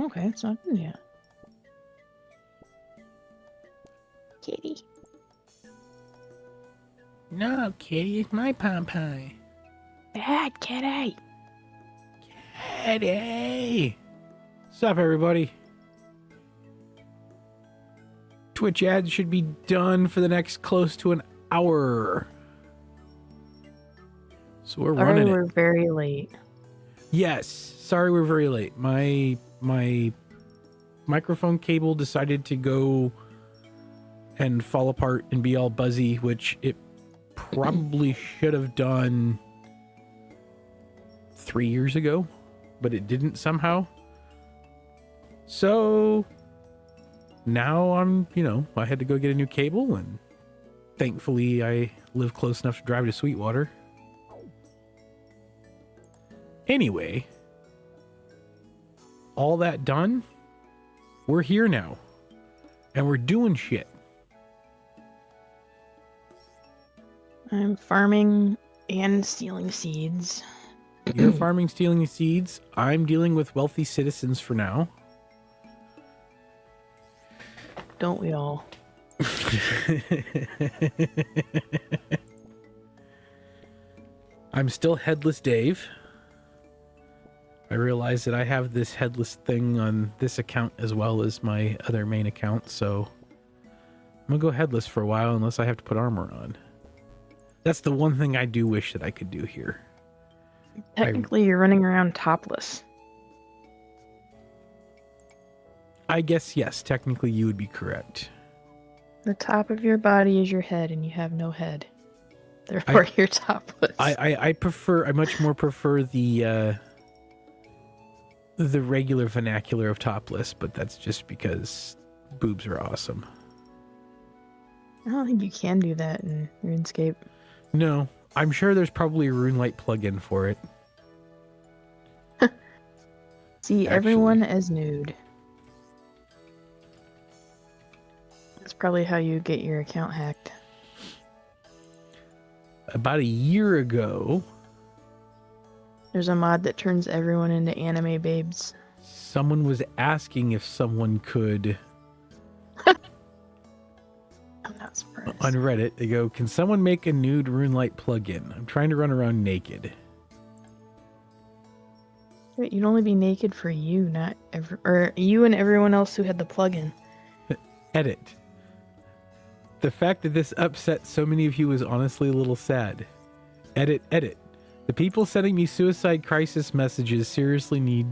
Okay, it's not in yet. Kitty. No, kitty, it's my pom pie. Bad kitty. Kitty! What's up, everybody? Twitch ads should be done for the next close to an hour. So we're running We're it. very late. Yes, sorry we're very late. My microphone cable decided to go and fall apart and be all buzzy, which it probably should have done 3 years ago, but it didn't somehow. So now I had to go get a new cable, and thankfully I live close enough to drive to Sweetwater. Anyway, all that done, we're here now, and we're doing shit. I'm farming and stealing seeds. You're farming, stealing seeds. I'm dealing with wealthy citizens for now. Don't we all? I'm still Headless Dave. I realize that I have this headless thing on this account as well as my other main account, so I'm gonna go headless for a while unless I have to put armor on. That's the one thing I do wish that I could do here. Technically, you're running around topless. I guess, yes, technically you would be correct. The top of your body is your head, and you have no head. Therefore, you're topless. I much more prefer the regular vernacular of topless, but that's just because boobs are awesome. I don't think you can do that in RuneScape. No, I'm sure there's probably a RuneLite plugin for it. See, everyone as nude. That's probably how you get your account hacked. About a year ago, There's a mod that turns everyone into anime babes. someone was asking if someone could, I'm not surprised. on Reddit, they go, can someone make a nude RuneLite plugin? I'm trying to run around naked. Wait, you'd only be naked for you, not or you and everyone else who had the plugin. Edit. The fact that this upset so many of you is honestly a little sad. Edit. The people sending me suicide crisis messages seriously need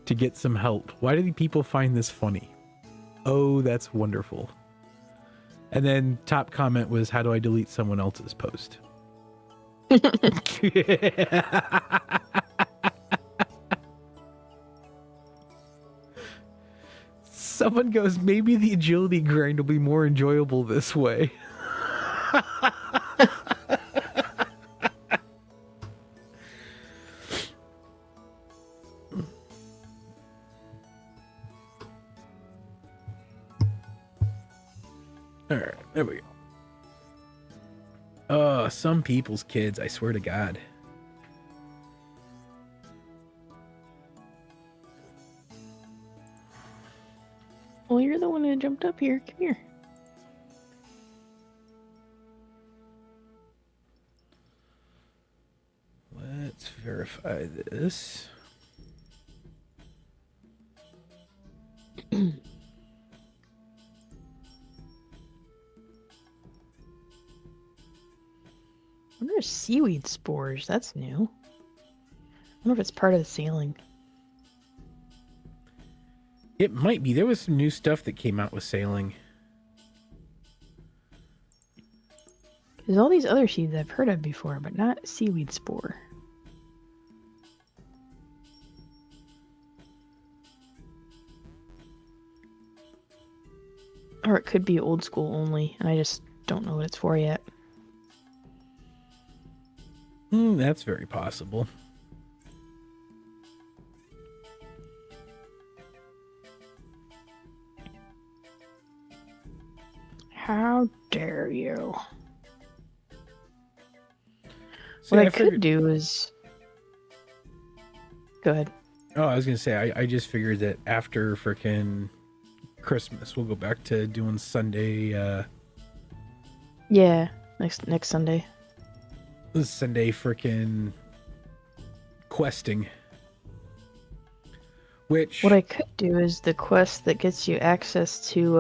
to get some help. Why do the people find this funny? Oh, that's wonderful. And then top comment was, how do I delete someone else's post? Someone goes, maybe the agility grind will be more enjoyable this way. All right, there we go. Oh, some people's kids, I swear to God. Well, you're the one who jumped up here. Come here. Let's verify this. I wonder if seaweed spores. That's new. I wonder if it's part of the sailing. It might be. There was some new stuff that came out with sailing. There's all these other seeds I've heard of before, but not seaweed spore. Or it could be old school only, and I just don't know what it's for yet. That's very possible. How dare you? See, What I could do is... Go ahead. Oh, I was gonna say I just figured that after frickin' Christmas we'll go back to doing Sunday Yeah, next Sunday. Sunday frickin' questing. Which What I could do is the quest that gets you access to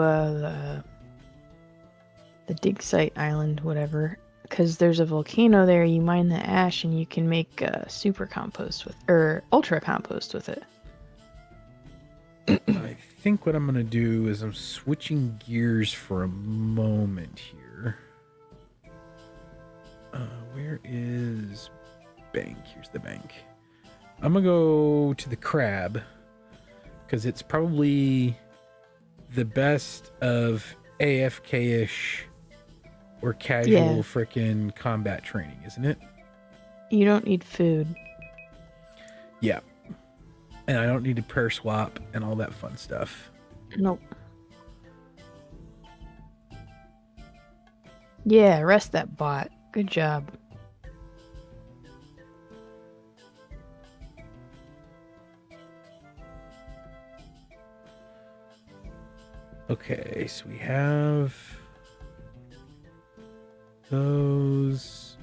the dig site island, whatever. Because there's a volcano there, you mine the ash and you can make super compost with, or ultra compost with it. I think what I'm gonna do is I'm switching gears for a moment here. Where is bank? Here's the bank. I'm gonna go to the crab because it's probably the best of AFK-ish or casual frickin' combat training, isn't it? You don't need food. Yeah. And I don't need to prayer swap and all that fun stuff. Nope. Yeah, rest that bot. Good job. Okay, so we have those.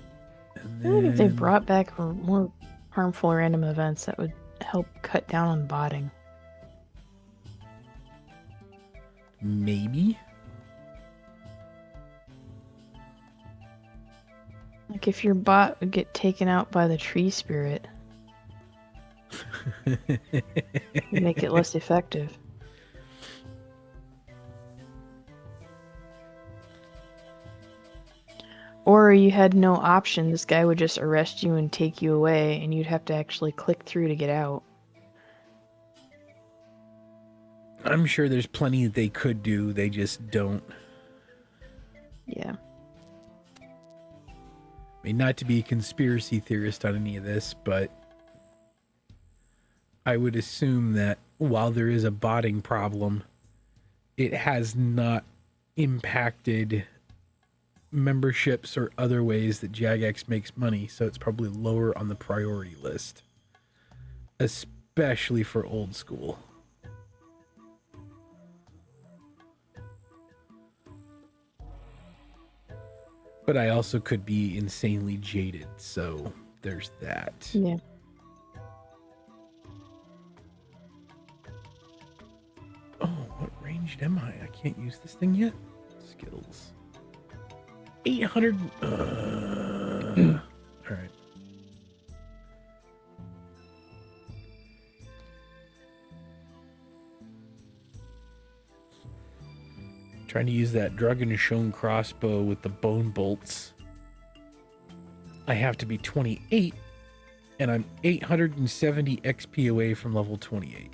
And I wonder if they then brought back more harmful random events that would help cut down on botting. maybe. Like if your bot would get taken out by the tree spirit, make it less effective. Or you had no option, this guy would just arrest you and take you away, and you'd have to actually click through to get out. I'm sure there's plenty that they could do, they just don't. Yeah. I mean, not to be a conspiracy theorist on any of this, but I would assume that while there is a botting problem, it has not impacted memberships or other ways that Jagex makes money, so it's probably lower on the priority list, especially for old school. But I also could be insanely jaded, so there's that. Yeah. Oh, what ranged am I? I can't use this thing yet? Skills. 800. All right. Trying to use that Dragonshone crossbow with the bone bolts. I have to be 28, and I'm 870 XP away from level 28.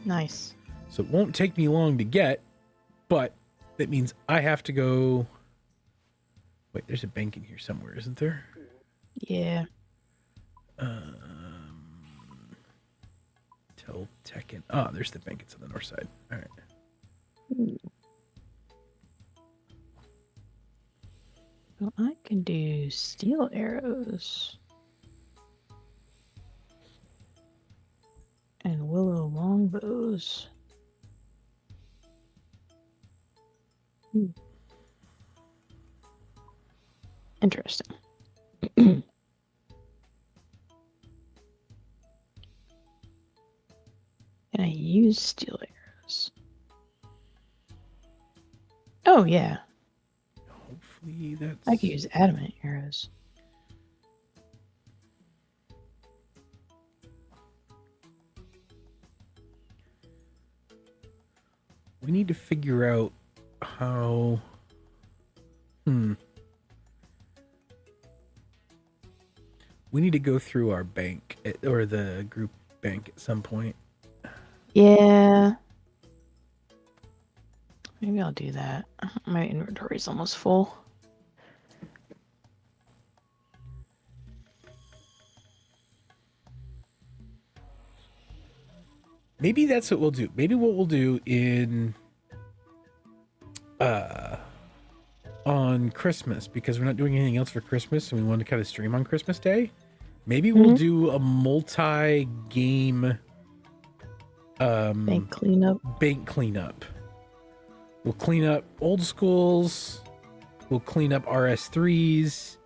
Nice. So it won't take me long to get, but that means I have to go. Wait, there's a bank in here somewhere, isn't there? Yeah. Tell Tekken. Ah, there's the bank. It's on the north side. All right. Well, I can do steel arrows. And willow longbows. Interesting. Can I use steel arrows? Oh, yeah. Hopefully that's... I could use adamant arrows. We need to figure out how... We need to go through our bank, or the group bank at some point. Yeah. Maybe I'll do that. My inventory's almost full. Maybe that's what we'll do. Maybe what we'll do in... on Christmas, because we're not doing anything else for Christmas and we want to kind of stream on Christmas Day. Maybe we'll do a multi-game Bank cleanup. bank cleanup. We'll clean up old schools. We'll clean up RS3s.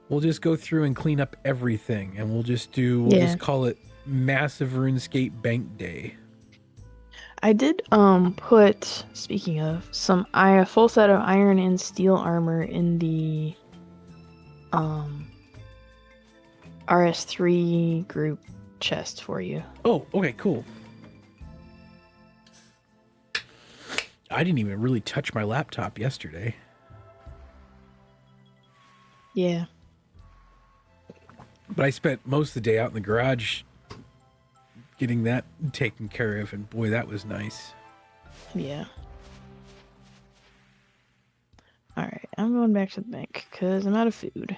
We'll just go through and clean up everything, and we'll just call it Massive RuneScape Bank Day. I did put, speaking of, a full set of iron and steel armor in the RS3 group chest for you. Oh, okay, cool. I didn't even really touch my laptop yesterday. Yeah. But I spent most of the day out in the garage getting that taken care of, and boy, that was nice. Yeah. Alright, I'm going back to the bank because I'm out of food.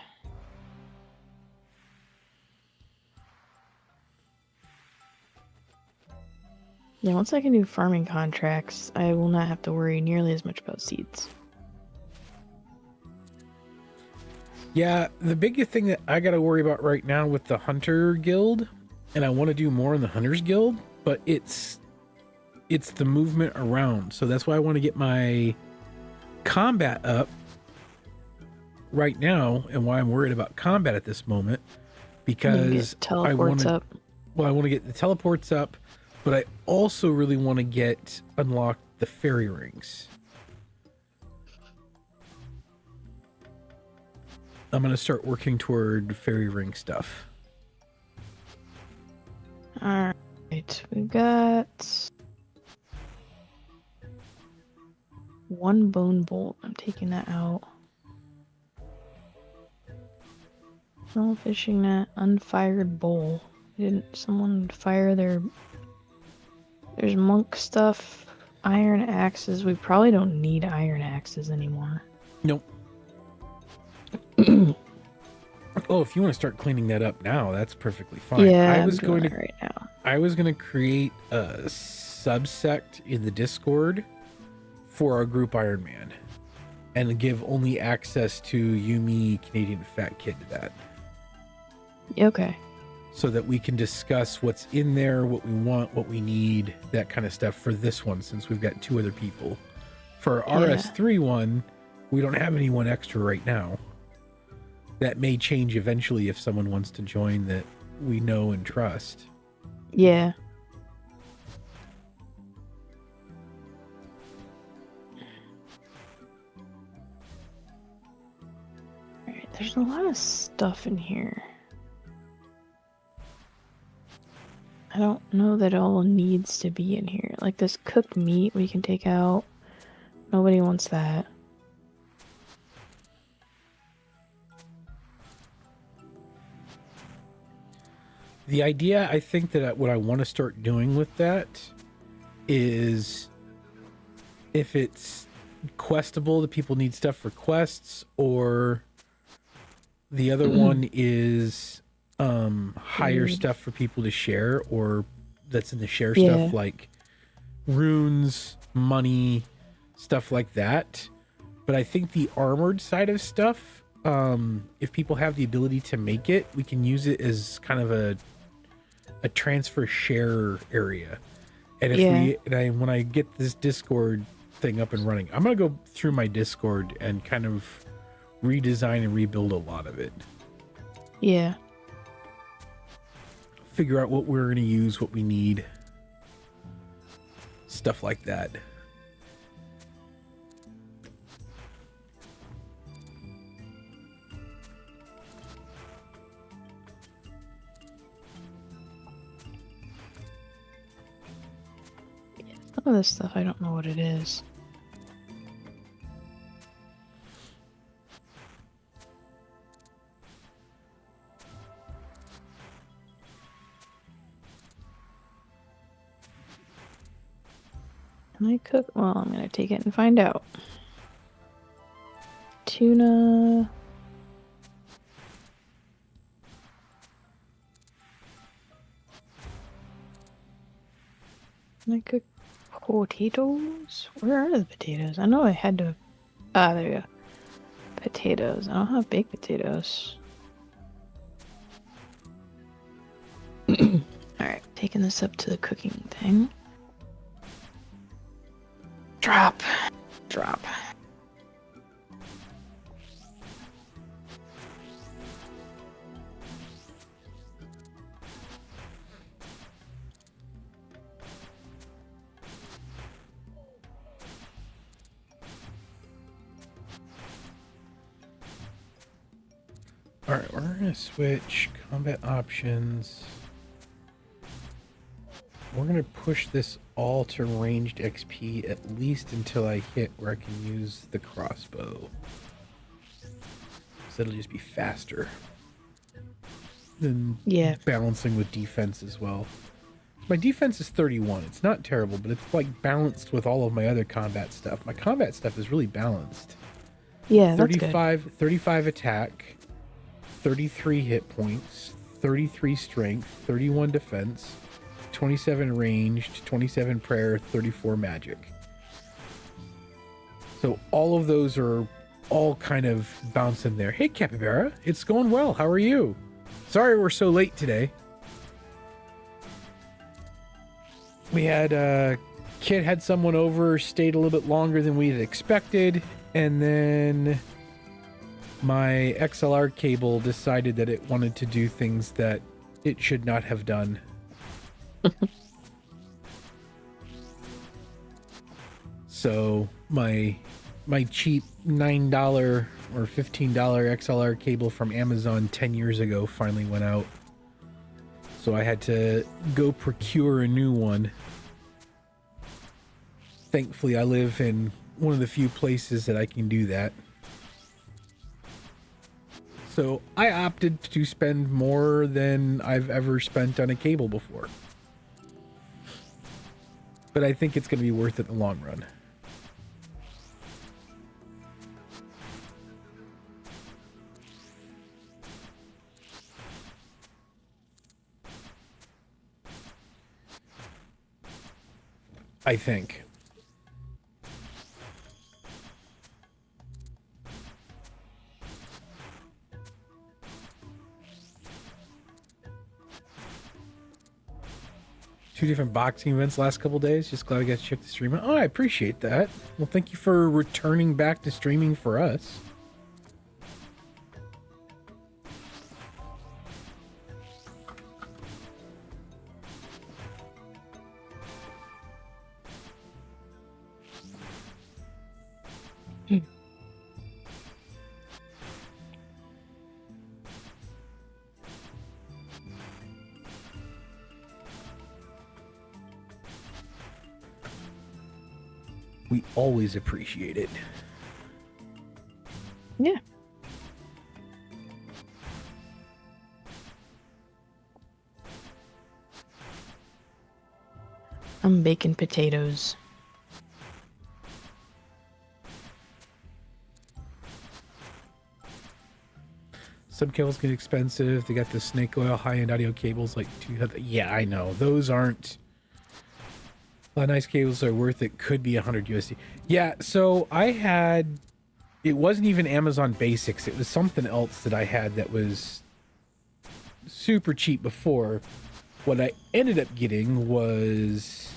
Yeah, once I can do farming contracts, I will not have to worry nearly as much about seeds. Yeah, the biggest thing that I got to worry about right now with the Hunter Guild, and I want to do more in the Hunters Guild, but it's the movement around. So that's why I want to get my combat up right now, and why I'm worried about combat at this moment, because I want to get the teleports up, but I also really want to unlock the fairy rings. I'm going to start working toward fairy ring stuff. Alright, we got 1 bone bolt. I'm taking that out. No fishing net, unfired bowl. Didn't someone fire their... There's monk stuff, iron axes. We probably don't need iron axes anymore. Nope. Oh, if you want to start cleaning that up now, that's perfectly fine. Yeah, I'm doing it right now. I was going to create a subsect in the Discord for our group Ironman, and give only access to Yumi Canadian Fat Kid to that. Okay. So that we can discuss what's in there, what we want, what we need, that kind of stuff for this one, since we've got 2 other people. For our RS3 one, we don't have anyone extra right now. That may change eventually if someone wants to join that we know and trust. Yeah. Alright, there's a lot of stuff in here. I don't know that it all needs to be in here. Like this cooked meat we can take out. Nobody wants that. The idea, I think that what I want to start doing with that is, if it's questable, that people need stuff for quests, or the other one is hire stuff for people to share, or that's in the share stuff, like runes, money, stuff like that. But I think the armored side of stuff, if people have the ability to make it, we can use it as kind of a transfer share area. And if when I get this Discord thing up and running, I'm gonna go through my Discord and kind of redesign and rebuild a lot of it. Yeah. Figure out what we're gonna use, what we need, stuff like that. Some of this stuff, I don't know what it is. Can I cook? Well, I'm gonna take it and find out. Tuna. Can I cook potatoes? Where are the potatoes? I know I had to... Ah, there you go. Potatoes. I don't have baked potatoes. Alright. taking this up to the cooking thing. Drop. Drop. All right, we're gonna switch combat options. We're gonna push this all to ranged XP at least until I hit where I can use the crossbow. So it'll just be faster. Then balancing with defense as well. My defense is 31. It's not terrible, but it's like balanced with all of my other combat stuff. My combat stuff is really balanced. Yeah, that's good. 35 attack, 33 hit points, 33 strength, 31 defense, 27 ranged, 27 prayer, 34 magic. So all of those are all kind of bouncing there. Hey, Capybara, it's going well. How are you? Sorry we're so late today. We had Kit had someone over, stayed a little bit longer than we had expected, and then my XLR cable decided that it wanted to do things that it should not have done. So my cheap $9 or $15 XLR cable from Amazon 10 years ago finally went out. So I had to go procure a new one. Thankfully, I live in one of the few places that I can do that. So I opted to spend more than I've ever spent on a cable before. But I think it's going to be worth it in the long run. I think. Two different boxing events last couple days. Just glad I got to check the stream out. Oh, I appreciate that. Well, thank you for returning back to streaming for us. We always appreciate it. Yeah. I'm baking potatoes. Some cables get expensive. They got the snake oil high-end audio cables like yeah, I know. Those aren't a lot of nice cables are worth it. Could be 100 USD. Yeah, so I had, it wasn't even Amazon Basics. It was something else that I had that was super cheap before. What I ended up getting was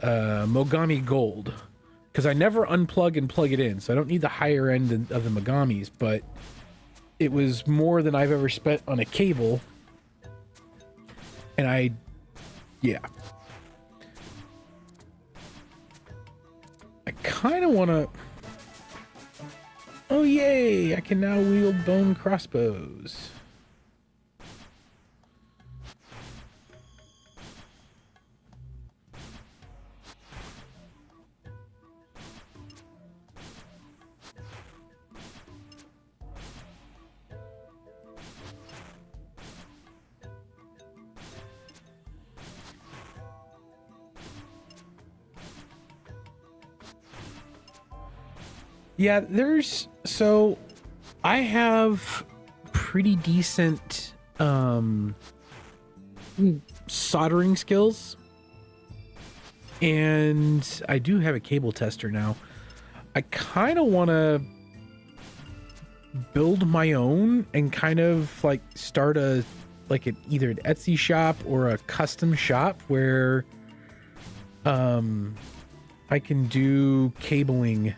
Mogami Gold, because I never unplug and plug it in, so I don't need the higher end of the Mogamis, but it was more than I've ever spent on a cable. And yeah. I kind of want to... Oh, yay! I can now wield bone crossbows. Yeah, so I have pretty decent soldering skills, and I do have a cable tester now. I kind of want to build my own and kind of like start a like either an Etsy shop or a custom shop where I can do cabling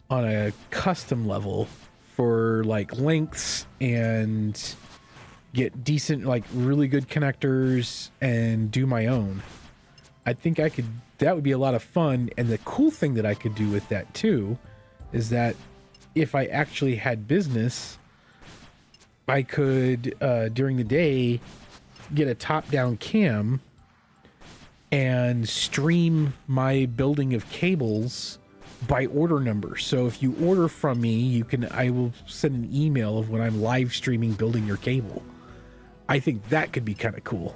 on a custom level for like lengths and get decent, like really good connectors and do my own. I think that would be a lot of fun. And the cool thing that I could do with that too is that if I actually had business, I could, during the day, get a top-down cam and stream my building of cables by order number. So if you order from me, I will send an email of when I'm live streaming building your cable. I think that could be kind of cool.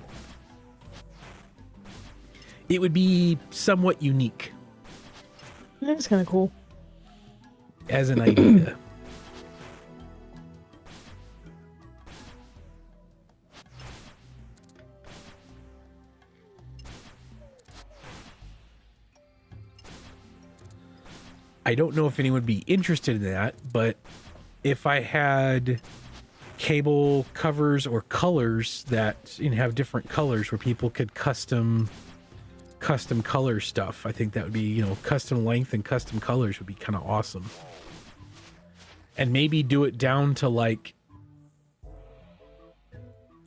It would be somewhat unique. That's kind of cool. As an idea. I don't know if anyone would be interested in that, but if I had cable covers or colors that have different colors where people could custom color stuff, I think that would be, custom length and custom colors would be kind of awesome. And maybe do it down to like,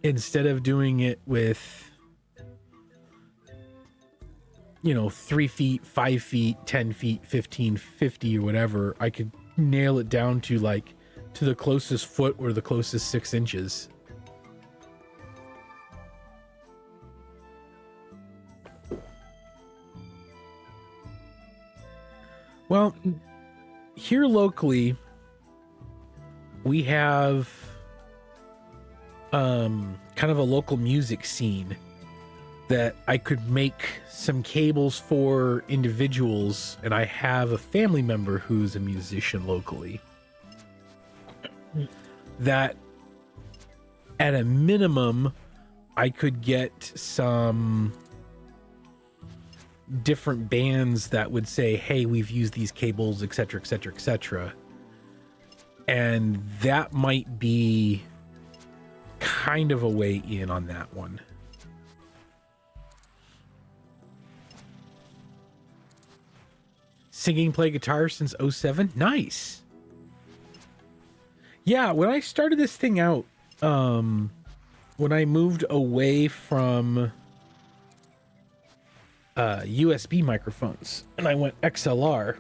instead of doing it with 3 feet, 5 feet, 10 feet, 15, 50 or whatever, I could nail it down to like to the closest foot or the closest 6 inches. Well, here locally, we have kind of a local music scene that I could make some cables for individuals, and I have a family member who's a musician locally that at a minimum I could get some different bands that would say, hey, we've used these cables, etc., etc., etc. And that might be kind of a way in on that one. Singing, play guitar since 07. Nice. Yeah, when I started this thing out, when I moved away from USB microphones and I went XLR,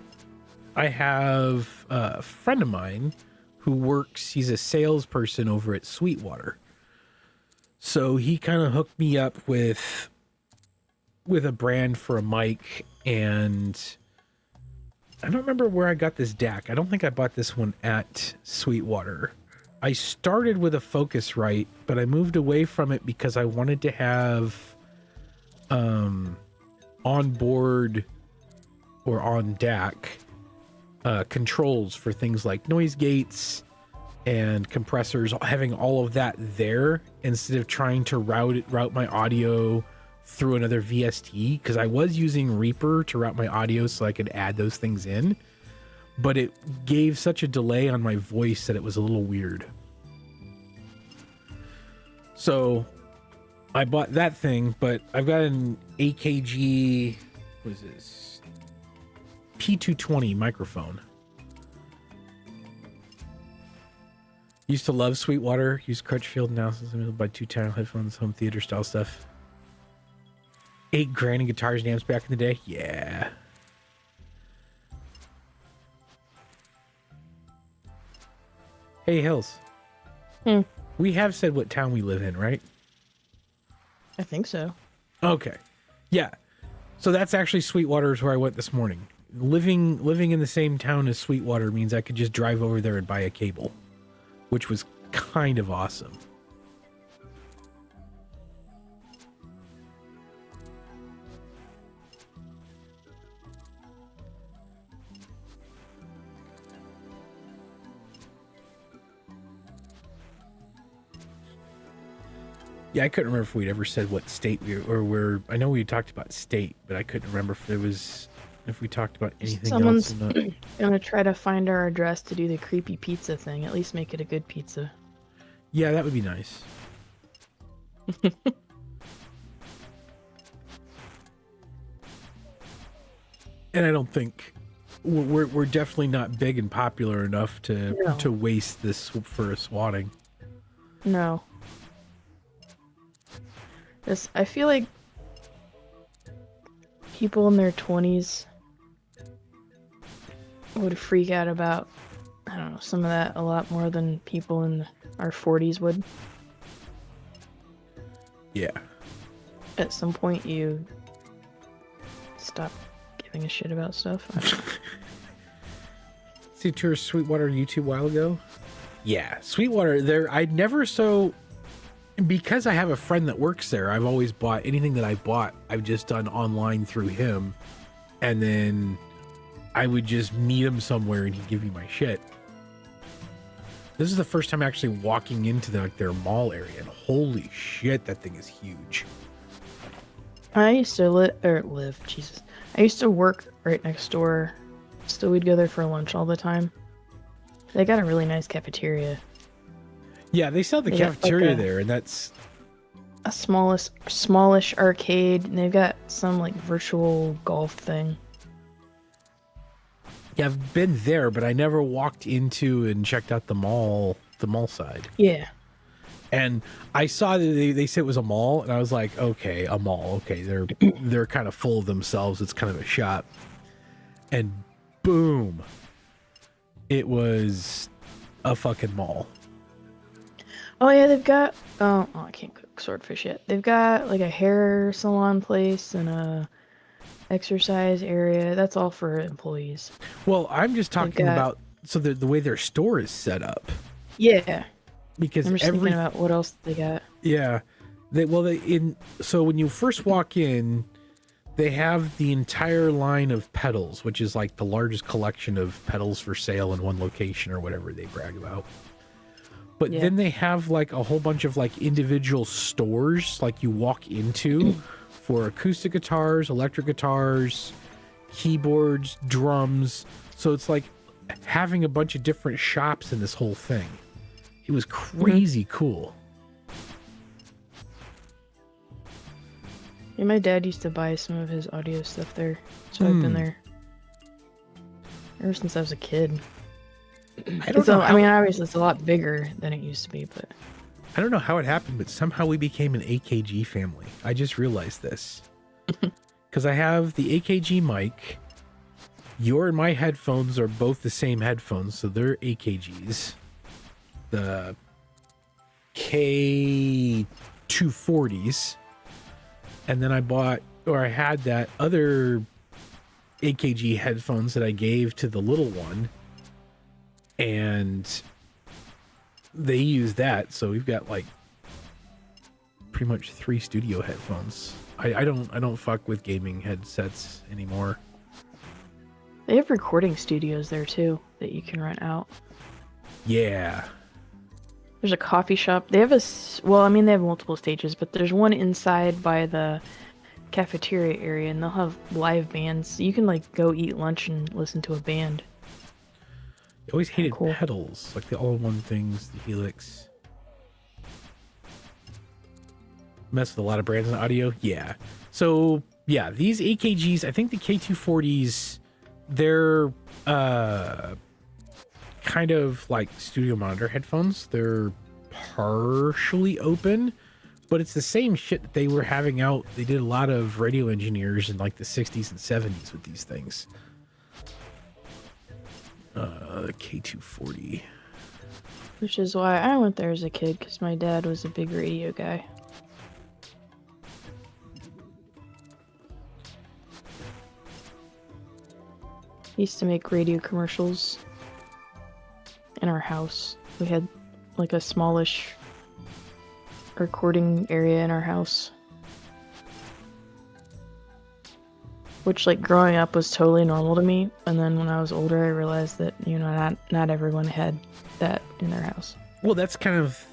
I have a friend of mine who he's a salesperson over at Sweetwater. So he kind of hooked me up with a brand for a mic, and I don't remember where I got this DAC. I don't think I bought this one at Sweetwater. I started with a Focusrite, but I moved away from it because I wanted to have on board or on DAC controls for things like noise gates and compressors, having all of that there instead of trying to route my audio through another VST, because I was using Reaper to route my audio so I could add those things in, but it gave such a delay on my voice that it was a little weird. So I bought that thing, but I've got an AKG, what is this? EP039 microphone. Used to love Sweetwater, used Crutchfield, now since I'm able to buy 2-channel headphones, home theater style stuff. $8,000 in guitars and amps back in the day. Yeah. Hey, Hills. We have said what town we live in, right? I think so. Okay. Yeah. So that's actually Sweetwater is where I went this morning. Living in the same town as Sweetwater means I could just drive over there and buy a cable, which was kind of awesome. Yeah, I couldn't remember if we'd ever said what state I know we talked about state, but I couldn't remember if we talked about anything else or not. Gonna try to find our address to do the creepy pizza thing. At least make it a good pizza. Yeah, that would be nice. And I don't think we're definitely not big and popular enough to waste this for a swatting. No. I feel like people in their 20s would freak out about, I don't know, some of that a lot more than people in our 40s would. Yeah. At some point, you stop giving a shit about stuff. See a tour of Sweetwater YouTube a while ago? Yeah, Sweetwater, because I have a friend that works there, I've always bought anything that I bought, I've just done online through him. And then I would just meet him somewhere and he'd give me my shit. This is the first time actually walking into their mall area, and holy shit, that thing is huge. I used to live, Jesus. I used to work right next door. So we'd go there for lunch all the time. They got a really nice cafeteria. Yeah, they sell the cafeteria there, and that's a smallish arcade, and they've got some like virtual golf thing. Yeah, I've been there, but I never walked into and checked out the mall side. Yeah. And I saw that they said it was a mall, and I was like, okay, a mall. Okay, they're kind of full of themselves. It's kind of a shop. And boom, it was a fucking mall. Oh yeah, they've got I can't cook swordfish yet. They've got like a hair salon place and a exercise area. That's all for employees. Well, I'm just talking about the way their store is set up. Yeah. Because I'm just thinking about what else they got. Yeah. So when you first walk in, they have the entire line of pedals, which is like the largest collection of pedals for sale in one location or whatever they brag about. But then they have like a whole bunch of like individual stores like you walk into for acoustic guitars, electric guitars, keyboards, drums. So it's like having a bunch of different shops in this whole thing. It was crazy cool. Yeah, my dad used to buy some of his audio stuff there, so I've been there ever since I was a kid. I mean, obviously it's a lot bigger than it used to be, but I don't know how it happened, but somehow we became an AKG family. I just realized this because I have the AKG mic. Your and my headphones are both the same headphones, so they're AKGs. The K240s, and then I had that other AKG headphones that I gave to the little one, and they use that, so we've got like pretty much 3 studio headphones. I don't fuck with gaming headsets anymore. They have recording studios there too that you can rent out. Yeah. There's a coffee shop. They have they have multiple stages, but there's one inside by the cafeteria area, and they'll have live bands. You can like go eat lunch and listen to a band. I always hated pedals, like the all-in-one things, the Helix. Mess with a lot of brands in audio. Yeah. So yeah, these AKGs, I think the K240s, they're kind of like studio monitor headphones. They're partially open, but it's the same shit that they were having out. They did a lot of radio engineers in like the 60s and 70s with these things. The K240. Which is why I went there as a kid, because my dad was a big radio guy. He used to make radio commercials in our house. We had like a smallish recording area in our house. Which, like, growing up was totally normal to me, and then when I was older I realized that, you know, not everyone had that in their house. Well, that's kind of,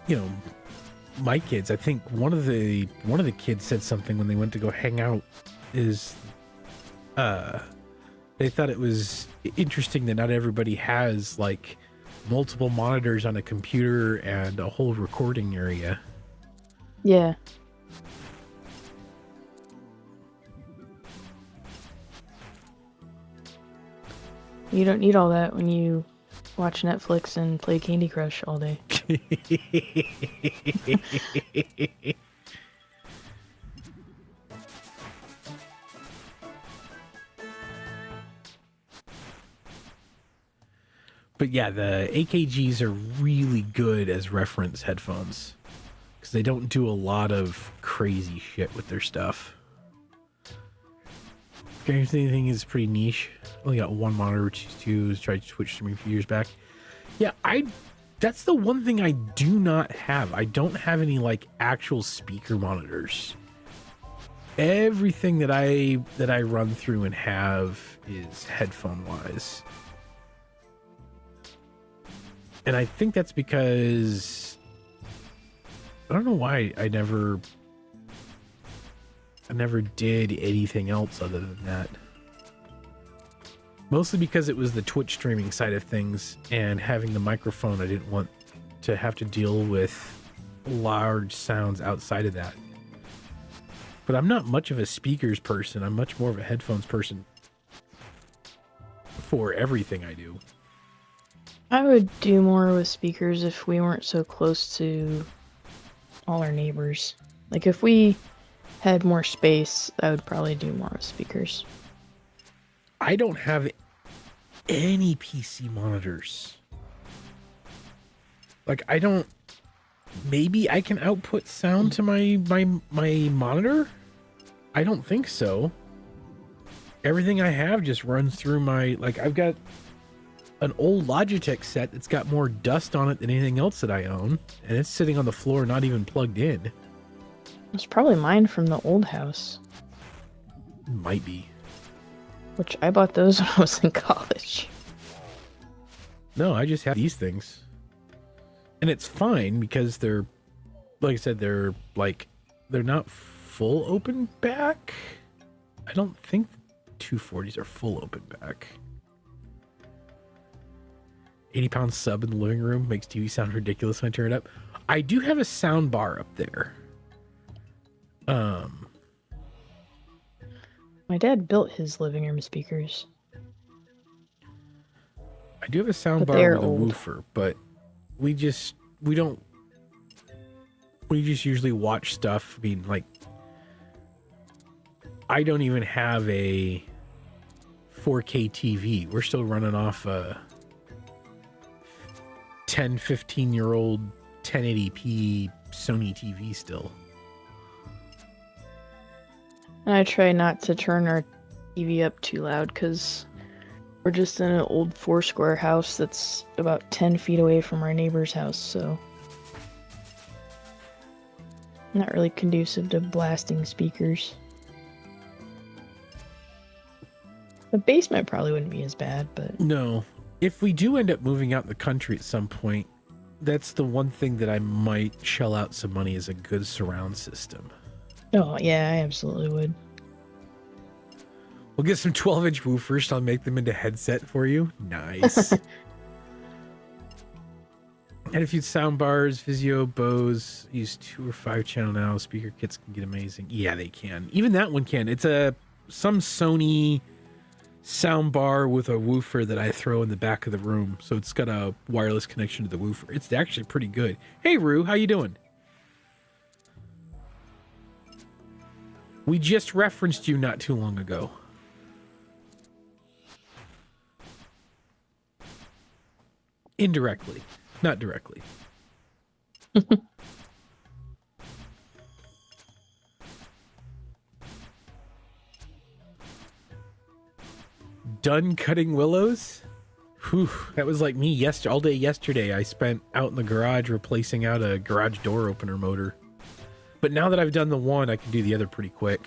you know, my kids. I think one of the kids said something when they went to go hang out is they thought it was interesting that not everybody has like multiple monitors on a computer and a whole recording area. Yeah. You don't need all that when you watch Netflix and play Candy Crush all day. But yeah, the AKGs are really good as reference headphones because they don't do a lot of crazy shit with their stuff. Anything is pretty niche. Only got one monitor, which is two. Tried Twitch streaming a few years back. Yeah, that's the one thing I do not have. I don't have any like actual speaker monitors. Everything that I run through and have is headphone wise. And I think that's because I don't know why I never did anything else other than that. Mostly because it was the Twitch streaming side of things, and having the microphone, I didn't want to have to deal with large sounds outside of that. But I'm not much of a speakers person. I'm much more of a headphones person for everything I do. I would do more with speakers if we weren't so close to all our neighbors. Like if we had more space, I would probably do more with speakers. I don't have any PC monitors. Like I don't. Maybe I can output sound to my monitor. I don't think so. Everything I have just runs through my, like I've got an old Logitech set that's got more dust on it than anything else that I own, and it's sitting on the floor, not even plugged in. It's probably mine from the old house. Might be. Which I bought those when I was in college. No, I just have these things. And it's fine because they're, like I said, they're not full open back. I don't think 240s are full open back. 80-pound sub in the living room makes TV sound ridiculous when I turn it up. I do have a sound bar up there. My dad built his living room speakers. I do have a sound But bar they're with a old. woofer, but we just usually watch stuff. I mean, like, I don't even have a 4K TV. We're still running off a 10, 15-year-old 1080p Sony TV still. And I try not to turn our TV up too loud because we're just in an old 4-square house that's about 10 feet away from our neighbor's house, so not really conducive to blasting speakers. The basement probably wouldn't be as bad, but No. If we do end up moving out in the country at some point, that's the one thing that I might shell out some money is a good surround system. oh yeah, I absolutely would. We'll get some 12-inch woofers. I'll make them into headset for you. Nice. And a few sound bars, Vizio, Bose. Use 2 or 5 channel now. Speaker kits can get amazing. Yeah, they can. Even that one can. It's some Sony sound bar with a woofer that I throw in the back of the room. So it's got a wireless connection to the woofer. It's actually pretty good. Hey, Rue, how you doing? We just referenced you not too long ago. Indirectly, not directly. Done cutting willows? Whew, that was like me all day yesterday. I spent out in the garage replacing out a garage door opener motor. But now that I've done the one, I can do the other pretty quick.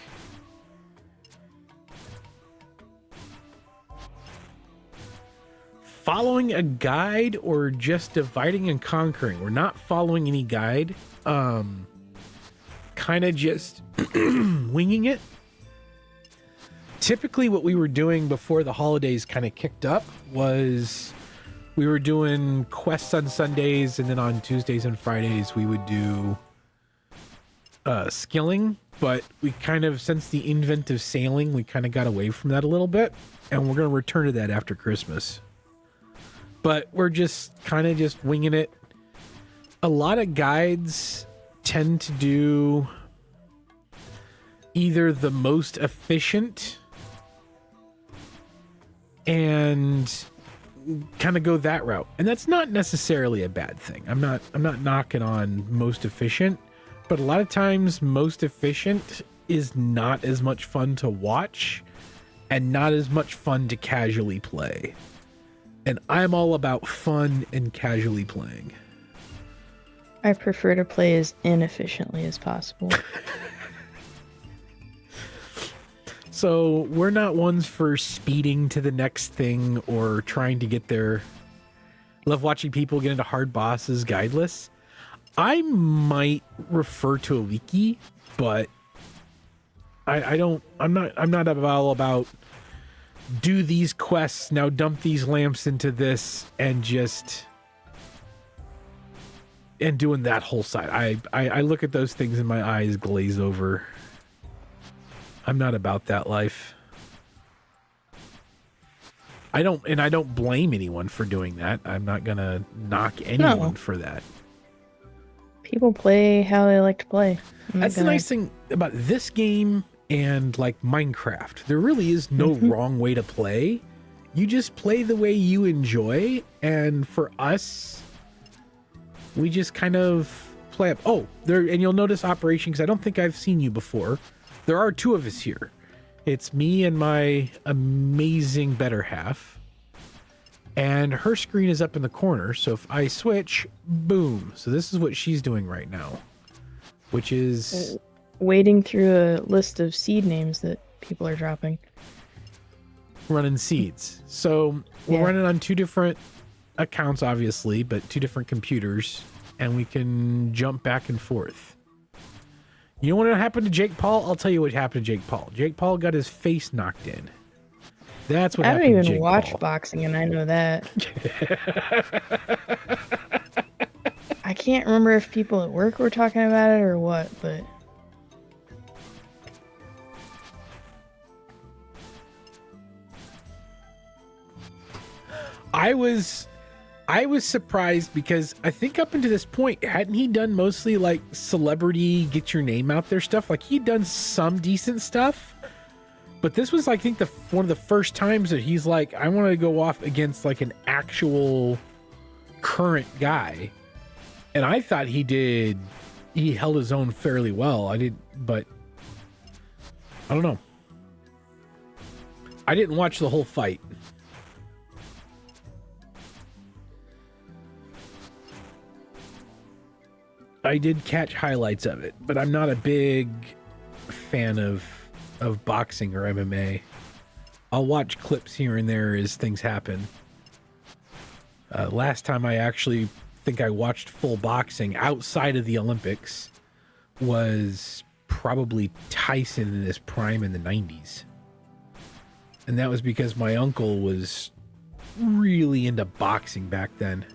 Following a guide or just dividing and conquering? We're not following any guide. Kind of just winging it. Typically what we were doing before the holidays kind of kicked up was we were doing quests on Sundays, and then on Tuesdays and Fridays we would do skilling. But we kind of, since the invent of sailing, we kind of got away from that a little bit, and we're going to return to that after Christmas. But we're just kind of just winging it. A lot of guides tend to do either the most efficient and kind of go that route. And that's not necessarily a bad thing. I'm not knocking on most efficient, but a lot of times most efficient is not as much fun to watch and not as much fun to casually play. And I'm all about fun and casually playing. I prefer to play as inefficiently as possible. So we're not ones for speeding to the next thing or trying to get there. Love watching people get into hard bosses guideless. I might refer to a wiki, but I'm not all about do these quests, now dump these lamps into this and doing that whole side. I look at those things and my eyes glaze over. I'm not about that life. I don't blame anyone for doing that. I'm not gonna knock anyone for that. People play how they like to play. That's the nice thing about this game and like Minecraft. There really is no wrong way to play. You just play the way you enjoy, and for us, we just kind of play up. Oh, there, and you'll notice Operation, because I don't think I've seen you before. There are two of us here. It's me and my amazing better half. And her screen is up in the corner, so if I switch, boom. So this is what she's doing right now, which is wading through a list of seed names that people are dropping. Running seeds. So we're running on two different accounts, obviously, but two different computers, and we can jump back and forth. You know what happened to Jake Paul? I'll tell you what happened to Jake Paul. Jake Paul got his face knocked in. That's what happened to Jake Paul. I don't even watch boxing, and I know that. I can't remember if people at work were talking about it or what, but I was surprised because I think up until this point, hadn't he done mostly like celebrity get your name out there stuff? Like he'd done some decent stuff, but this was, I think, one of the first times that he's like, I want to go off against like an actual current guy. And I thought he held his own fairly well. But I don't know. I didn't watch the whole fight. I did catch highlights of it, but I'm not a big fan of boxing or MMA. I'll watch clips here and there as things happen. Last time I actually think I watched full boxing outside of the Olympics was probably Tyson in his prime in the 90s. And that was because my uncle was really into boxing back then.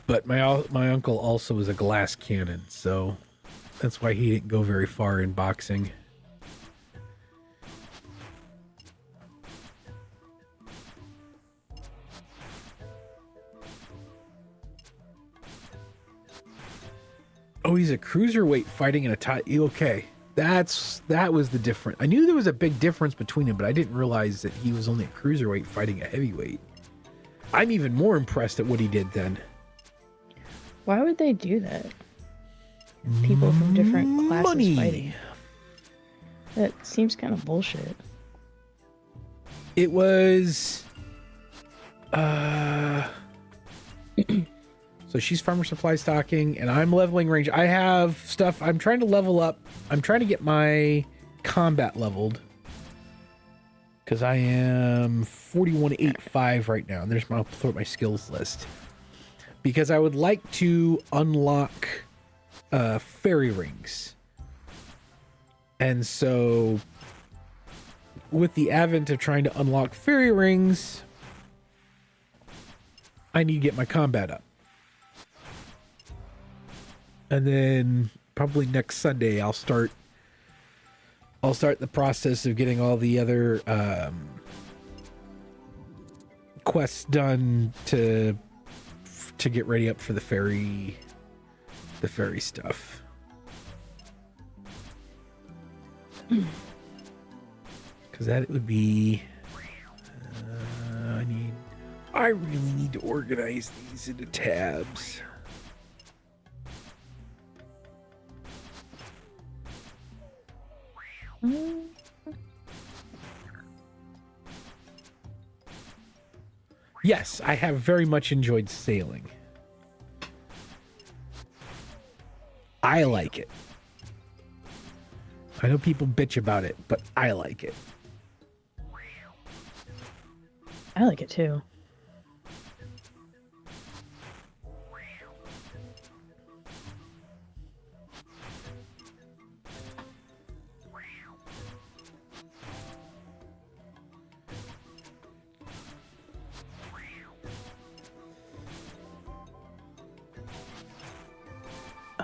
But my uncle also was a glass cannon, so that's why he didn't go very far in boxing. Oh, he's a cruiserweight fighting in a tie. Okay, that was the difference. I knew there was a big difference between them, but I didn't realize that he was only a cruiserweight fighting a heavyweight. I'm even more impressed at what he did then. Why would they do that? People from different classes fighting. That seems kind of bullshit. It was... So she's farmer supply stocking, and I'm leveling range. I have stuff. I'm trying to level up. I'm trying to get my combat leveled. Because I am 41.85 right now. And I'll throw up my skills list. Because I would like to unlock fairy rings. And so with the advent of trying to unlock fairy rings, I need to get my combat up. And then probably next Sunday I'll start the process of getting all the other quests done to get ready up for the fairy stuff. Because that would be I really need to organize these into tabs. Yes, I have very much enjoyed sailing. I like it. I know people bitch about it, but I like it. I like it too.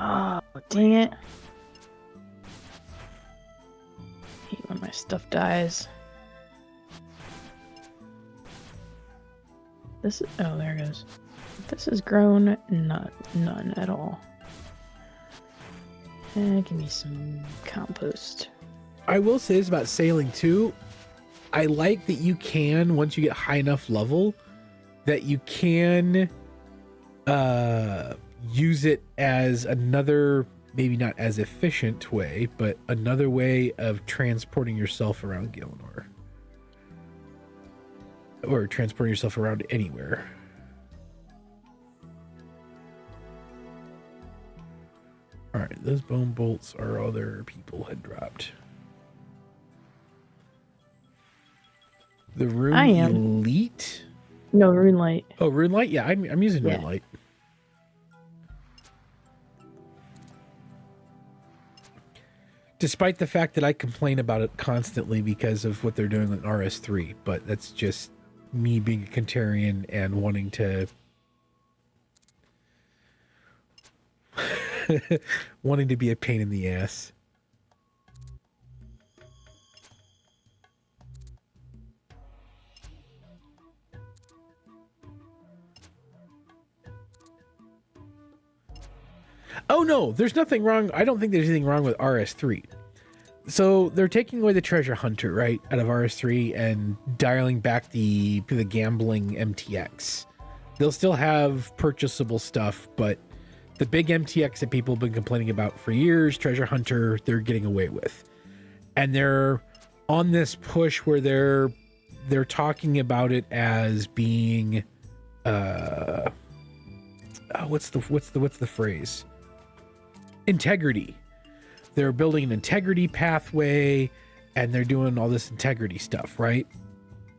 Oh, dang it. I hate when my stuff dies. This is, oh, there it goes. This has grown none at all. Give me some compost. I will say this about sailing too. I like that you can, once you get high enough level, that you can use it as another, maybe not as efficient way, but another way of transporting yourself around Gilnor. Or transporting yourself around anywhere. Alright, those bone bolts are other people had dropped. The rune elite? No, rune light. Oh, rune light? Yeah, I'm using rune light. Despite the fact that I complain about it constantly because of what they're doing with RS3, but that's just me being a Kantarian and wanting to wanting to be a pain in the ass. Oh no, there's nothing wrong. I don't think there's anything wrong with RS3. So they're taking away the treasure hunter, right, out of RS3 and dialing back the gambling MTX. They'll still have purchasable stuff, but the big MTX that people have been complaining about for years, treasure hunter, they're getting away with. And they're on this push where they're talking about it as being what's the phrase? Integrity. They're building an integrity pathway and they're doing all this integrity stuff, right?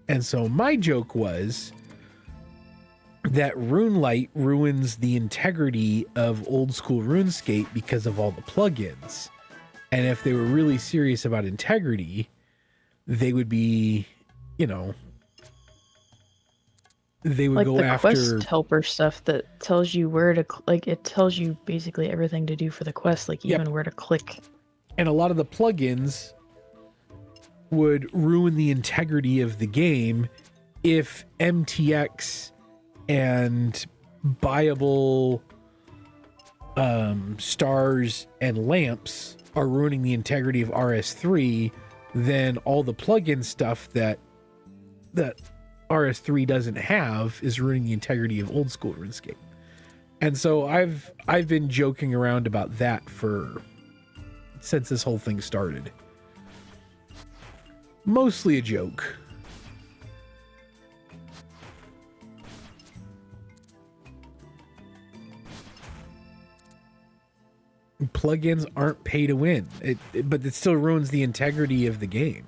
And so my joke was that RuneLight ruins the integrity of old school RuneScape because of all the plugins. And if they were really serious about integrity, they would be, you know, they would like go the after quest helper stuff that tells you where to like it tells you basically everything to do for the quest, like even where to click. And a lot of the plugins would ruin the integrity of the game if MTX and buyable stars and lamps are ruining the integrity of RS3. Then all the plugin stuff that RS3 doesn't have is ruining the integrity of old school RuneScape. And so I've been joking around about that since this whole thing started. Mostly a joke. Plugins aren't pay to win, but it still ruins the integrity of the game.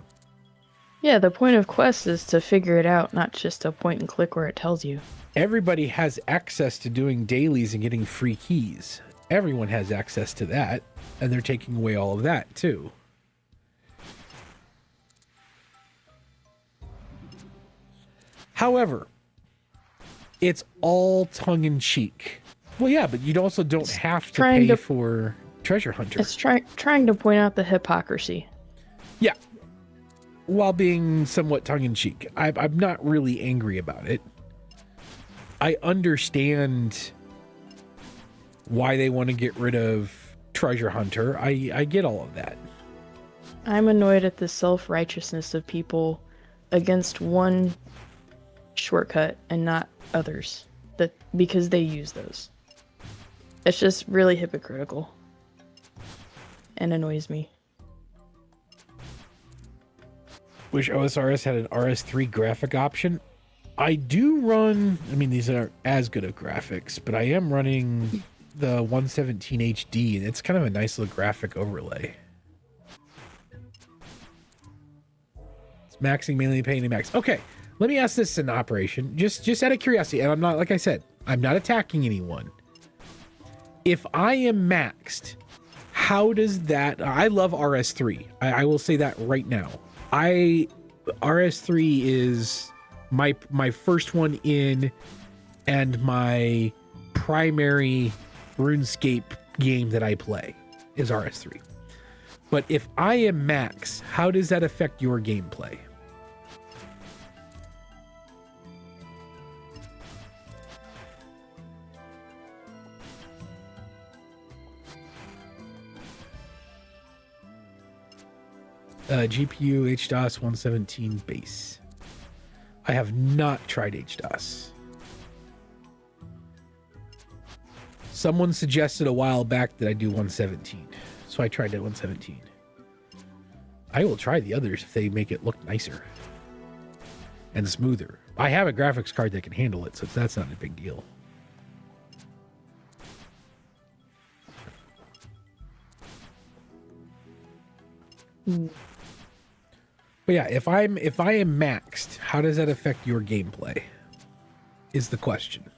Yeah, the point of quests is to figure it out, not just a point and click where it tells you. Everybody has access to doing dailies and getting free keys. Everyone has access to that, and they're taking away all of that too. However, it's all tongue-in-cheek. Well, yeah, but you also don't have to pay for Treasure Hunter. It's trying to point out the hypocrisy. Yeah. While being somewhat tongue-in-cheek. I'm not really angry about it. I understand why they want to get rid of Treasure Hunter. I get all of that. I'm annoyed at the self-righteousness of people against one shortcut and not others, that because they use those. It's just really hypocritical and annoys me. Wish OSRS had an RS3 graphic option. I do run, I mean, these aren't as good of graphics, but I am running the 117 HD, and it's kind of a nice little graphic overlay. It's maxing mainly paying to max. Okay, let me ask this in operation, just out of curiosity, and I'm not, like I said, I'm not attacking anyone. If I am maxed, how does that, I love RS3. I will say that right now. RS3 is my first one in and my primary RuneScape game that I play is RS3. But if I am max, how does that affect your gameplay? GPU HDOS 117 base. I have not tried HDOS. Someone suggested a while back that I do 117, so I tried at 117. I will try the others if they make it look nicer and smoother. I have a graphics card that can handle it, so that's not a big deal. But yeah, if I am maxed, how does that affect your gameplay? Is the question.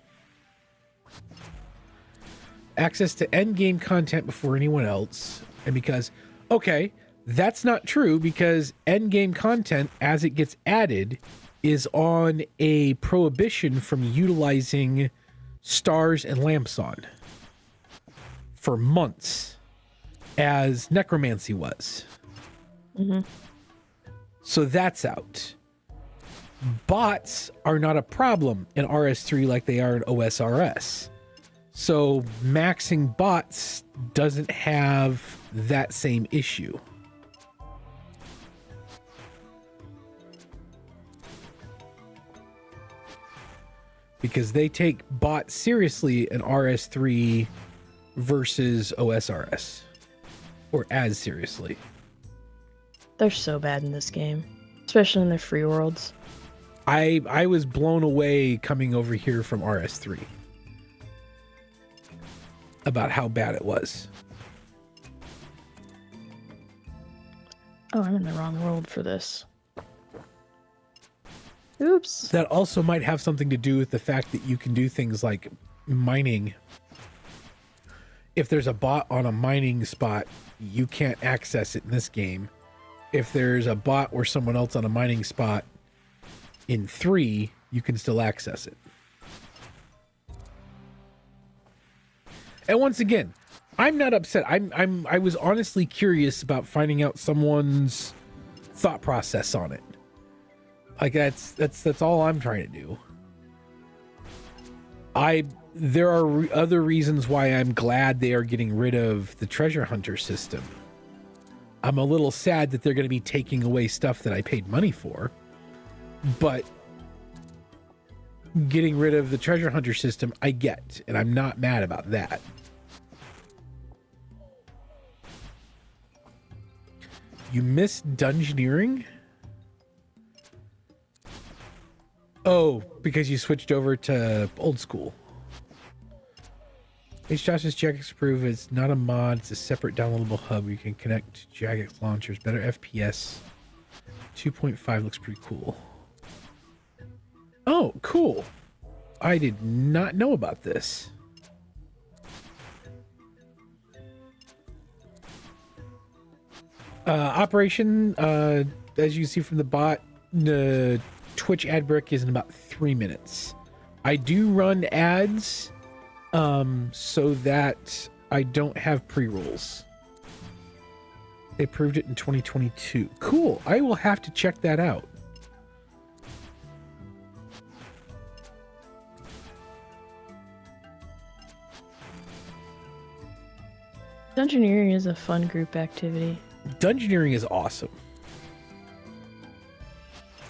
Access to end game content before anyone else, and because okay, that's not true, because end game content as it gets added is on a prohibition from utilizing stars and lamps on for months, as necromancy was. Mm-hmm. So that's out. Bots are not a problem in RS3 like they are in OSRS. So maxing bots doesn't have that same issue. Because they take bots seriously in RS3 versus OSRS. Or as seriously. They're so bad in this game, especially in the free worlds. I was blown away coming over here from RS3 about how bad it was. Oh, I'm in the wrong world for this. Oops. That also might have something to do with the fact that you can do things like mining. If there's a bot on a mining spot, you can't access it in this game. If there's a bot or someone else on a mining spot in 3, you can still access it. And once again, I'm not upset. I was honestly curious about finding out someone's thought process on it. Like that's all I'm trying to do. There are other reasons why I'm glad they are getting rid of the treasure hunter system. I'm a little sad that they're going to be taking away stuff that I paid money for, but getting rid of the treasure hunter system, I get, and I'm not mad about that. You missed dungeoneering? Oh, because you switched over to old school. HJosh's Jagex prove it's not a mod, it's a separate downloadable hub. You can connect to Jagex launchers, better FPS. 2.5 looks pretty cool. Oh, cool. I did not know about this. Operation, as you see from the bot, Twitch ad break is in about 3 minutes. I do run ads so that I don't have pre-rolls. They approved it in 2022. Cool. I will have to check that out. Dungeoneering is a fun group activity. Dungeoneering is awesome.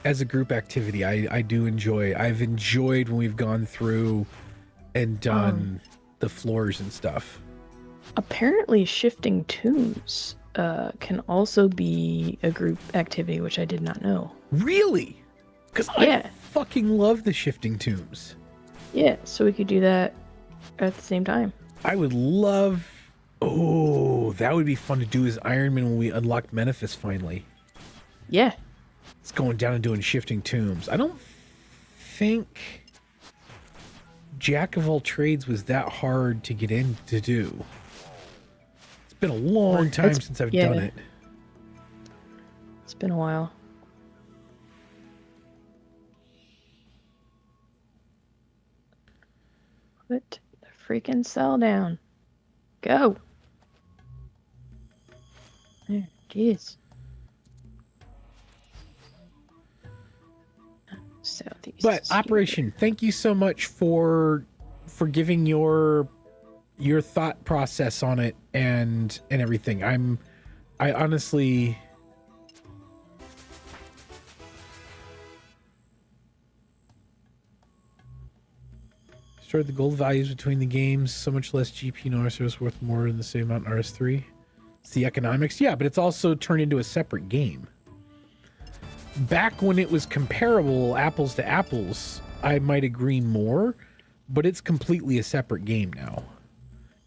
As a group activity, I do enjoy. I've enjoyed when we've gone through and done the floors and stuff. Apparently, shifting tombs can also be a group activity, which I did not know. Really? Because I fucking love the shifting tombs. Yeah, so we could do that at the same time. I would love... Oh, that would be fun to do as Ironman when we unlock Menefis finally. Yeah. It's going down and doing shifting tombs. I don't think Jack of all trades was that hard to get in to do. It's been a long time since I've done it. It's been a while. Put the freaking cell down. Go. There it is. Southeast. But Operation, thank you so much for giving your thought process on it and everything. I honestly started the gold values between the games, so much less GP and OSRS worth more than the same amount in RS3. It's the economics, yeah, but it's also turned into a separate game. Back when it was comparable, apples to apples, I might agree more, but it's completely a separate game now.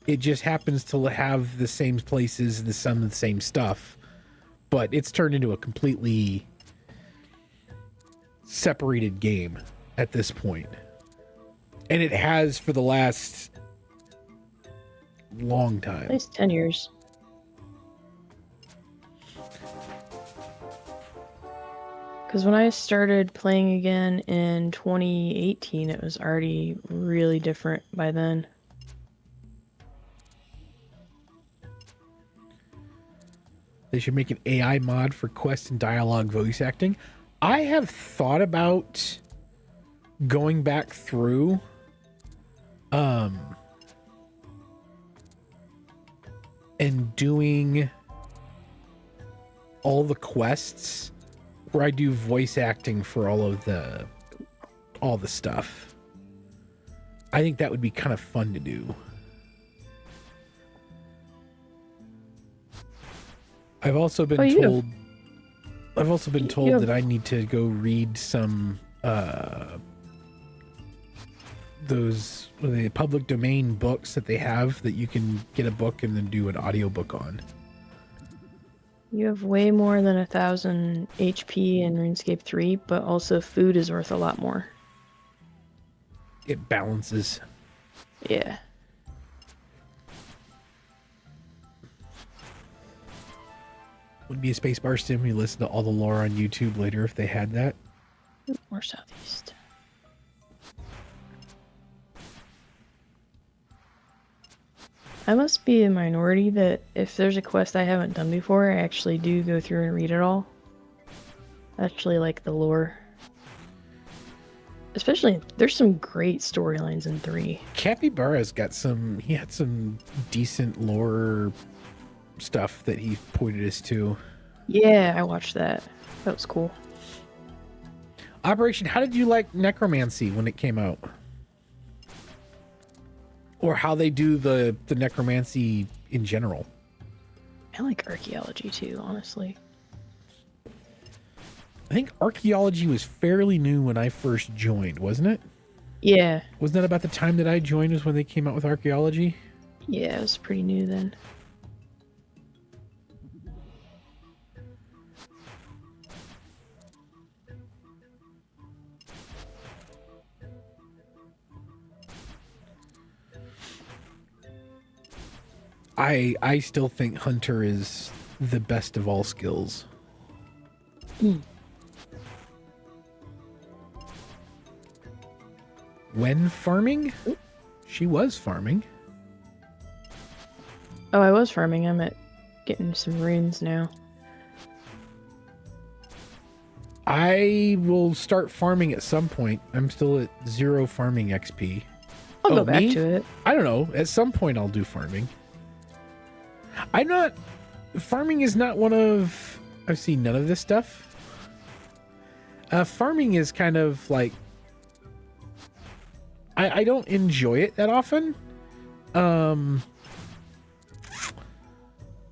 It just happens to have the same places, some of the same stuff, but it's turned into a completely separated game at this point. And it has for the last long time. At least 10 years. Because when I started playing again in 2018, it was already really different by then. They should make an AI mod for quest and dialogue voice acting. I have thought about going back through and doing all the quests where I do voice acting for all the stuff. I think that would be kind of fun to do. I've also been told that I need to go read some those the public domain books that they have that you can get a book and then do an audiobook on. You have way more than 1,000 HP in RuneScape 3, but also food is worth a lot more. It balances. Yeah. Would be a spacebar sim. You listen to all the lore on YouTube later if they had that. More southeast. I must be a minority that if there's a quest I haven't done before, I actually do go through and read it all. I actually like the lore. Especially, there's some great storylines in 3. Capybara's got he had some decent lore stuff that he pointed us to. Yeah, I watched that. That was cool. Operation, how did you like Necromancy when it came out? Or how they do the Necromancy in general? I like archaeology too, honestly. I think archaeology was fairly new when I first joined, wasn't it? Yeah. Wasn't that about the time that I joined was when they came out with archaeology? Yeah, it was pretty new then. I still think Hunter is the best of all skills. When farming? She was farming. Oh, I was farming. I'm at getting some runes now. I will start farming at some point. I'm still at 0 farming XP. I'll go back to it. I don't know. At some point I'll do farming. Farming is not one of... I've seen none of this stuff. Farming is kind of like... I don't enjoy it that often.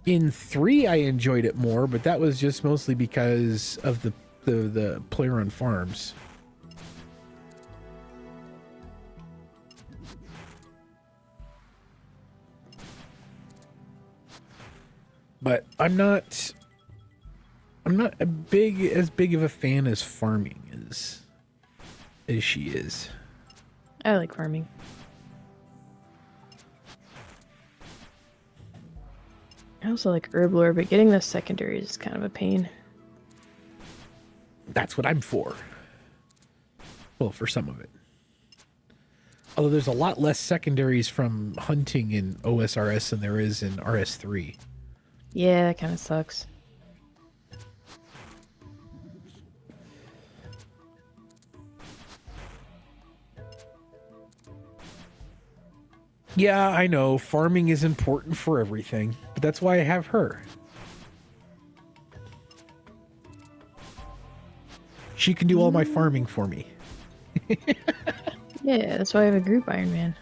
In 3 I enjoyed it more, but that was just mostly because of the player on farms. But I'm not as big of a fan as farming as she is. I like farming. I also like herb lore, but getting the secondaries is kind of a pain. That's what I'm for. Well, for some of it. Although there's a lot less secondaries from hunting in OSRS than there is in RS3. Yeah, that kind of sucks. Yeah, I know. Farming is important for everything, but that's why I have her. She can do all my farming for me. Yeah, that's why I have a group Ironman.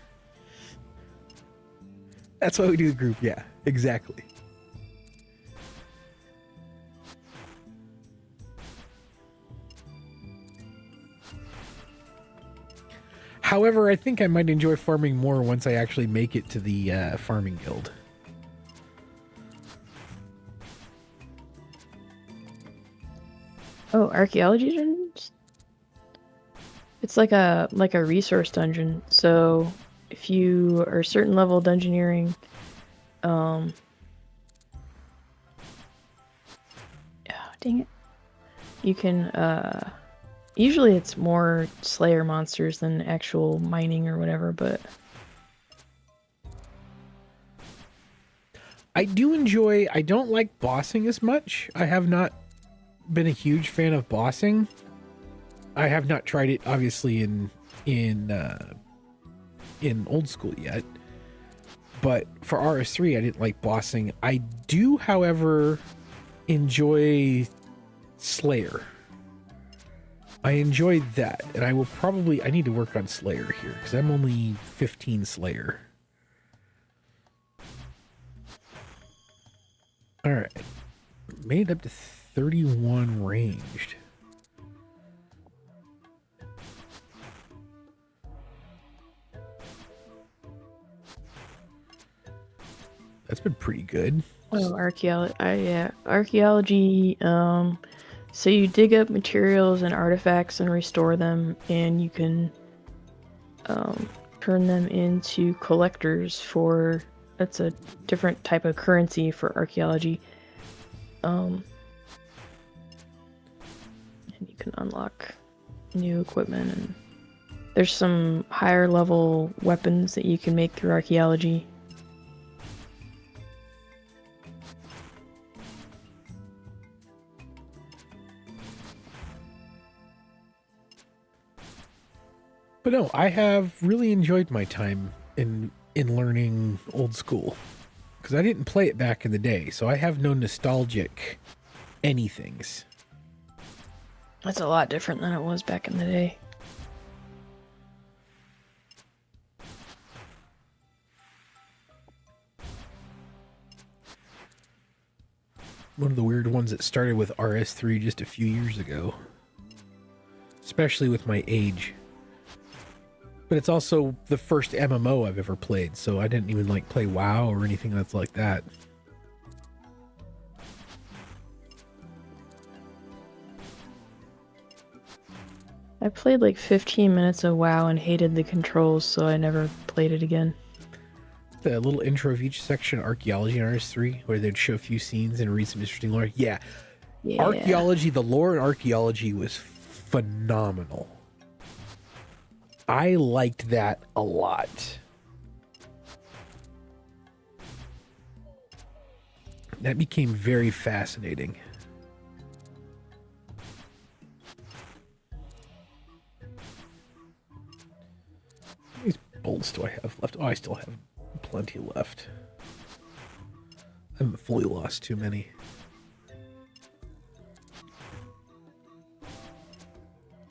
That's why we do the group, yeah. Exactly. However, I think I might enjoy farming more once I actually make it to the farming guild. Oh, archaeology dungeons? It's like a resource dungeon. So if you are a certain level of dungeoneering, oh, dang it. You can usually it's more Slayer monsters than actual mining or whatever, but I don't like bossing as much. I have not been a huge fan of bossing. I have not tried it obviously in old school yet. But for RS3 I didn't like bossing. I do, however, enjoy Slayer. I enjoyed that, and I need to work on Slayer here because I'm only 15 Slayer. All right, made it up to 31 ranged. That's been pretty good. oh, archaeology. Yeah, archaeology. So you dig up materials and artifacts and restore them, and you can turn them into collectors for. That's a different type of currency for archaeology. And you can unlock new equipment, and there's some higher level weapons that you can make through archaeology. But no, I have really enjoyed my time in learning old school because I didn't play it back in the day, so I have no nostalgic anythings. That's a lot different than it was back in the day. One of the weird ones that started with RS3 just a few years ago, especially with my age. But it's also the first MMO I've ever played, so I didn't even like play WoW or anything that's like that. I played like 15 minutes of WoW and hated the controls, so I never played it again. The little intro of each section, archaeology in RS3, where they'd show a few scenes and read some interesting lore. Yeah. Archaeology, the lore in archaeology was phenomenal. I liked that a lot. That became very fascinating. How many bolts do I have left? Oh, I still have plenty left. I haven't fully lost too many.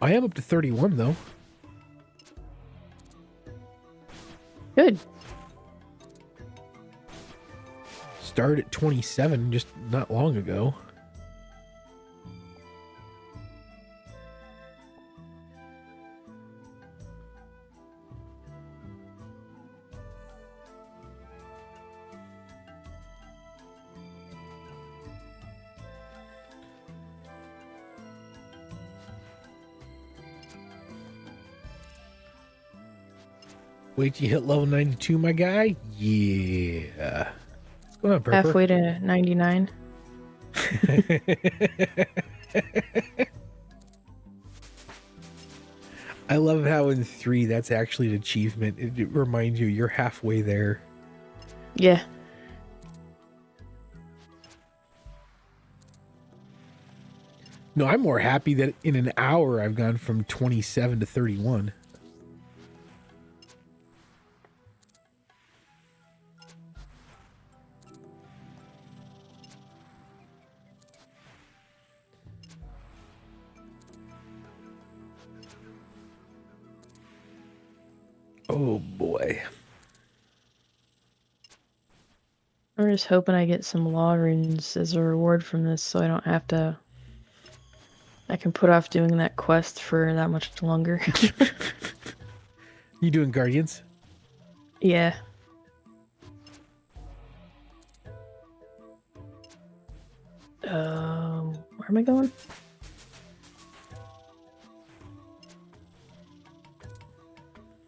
I am up to 31, though. Good. Started at 27 just not long ago. Wait till you hit level 92, my guy? Yeah. What's going on, Purple? Halfway to 99. I love how in 3 that's actually an achievement. It reminds you you're halfway there. Yeah. No, I'm more happy that in an hour I've gone from 27 to 31. Oh boy. I'm just hoping I get some law runes as a reward from this so I don't have to... I can put off doing that quest for that much longer. You doing Guardians? Yeah. Where am I going?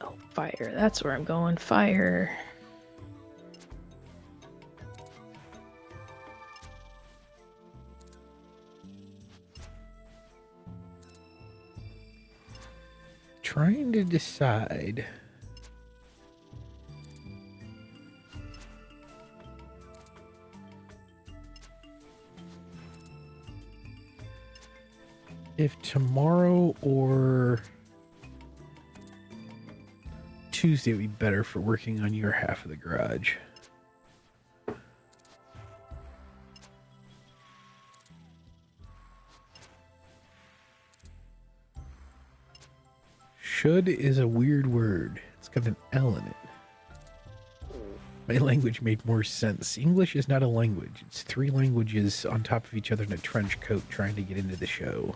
Oh, fire. That's where I'm going. Fire. Trying to decide. If tomorrow or Tuesday would be better for working on your half of the garage. Should is a weird word. It's got an L in it. My language made more sense. English is not a language. It's 3 languages on top of each other in a trench coat trying to get into the show.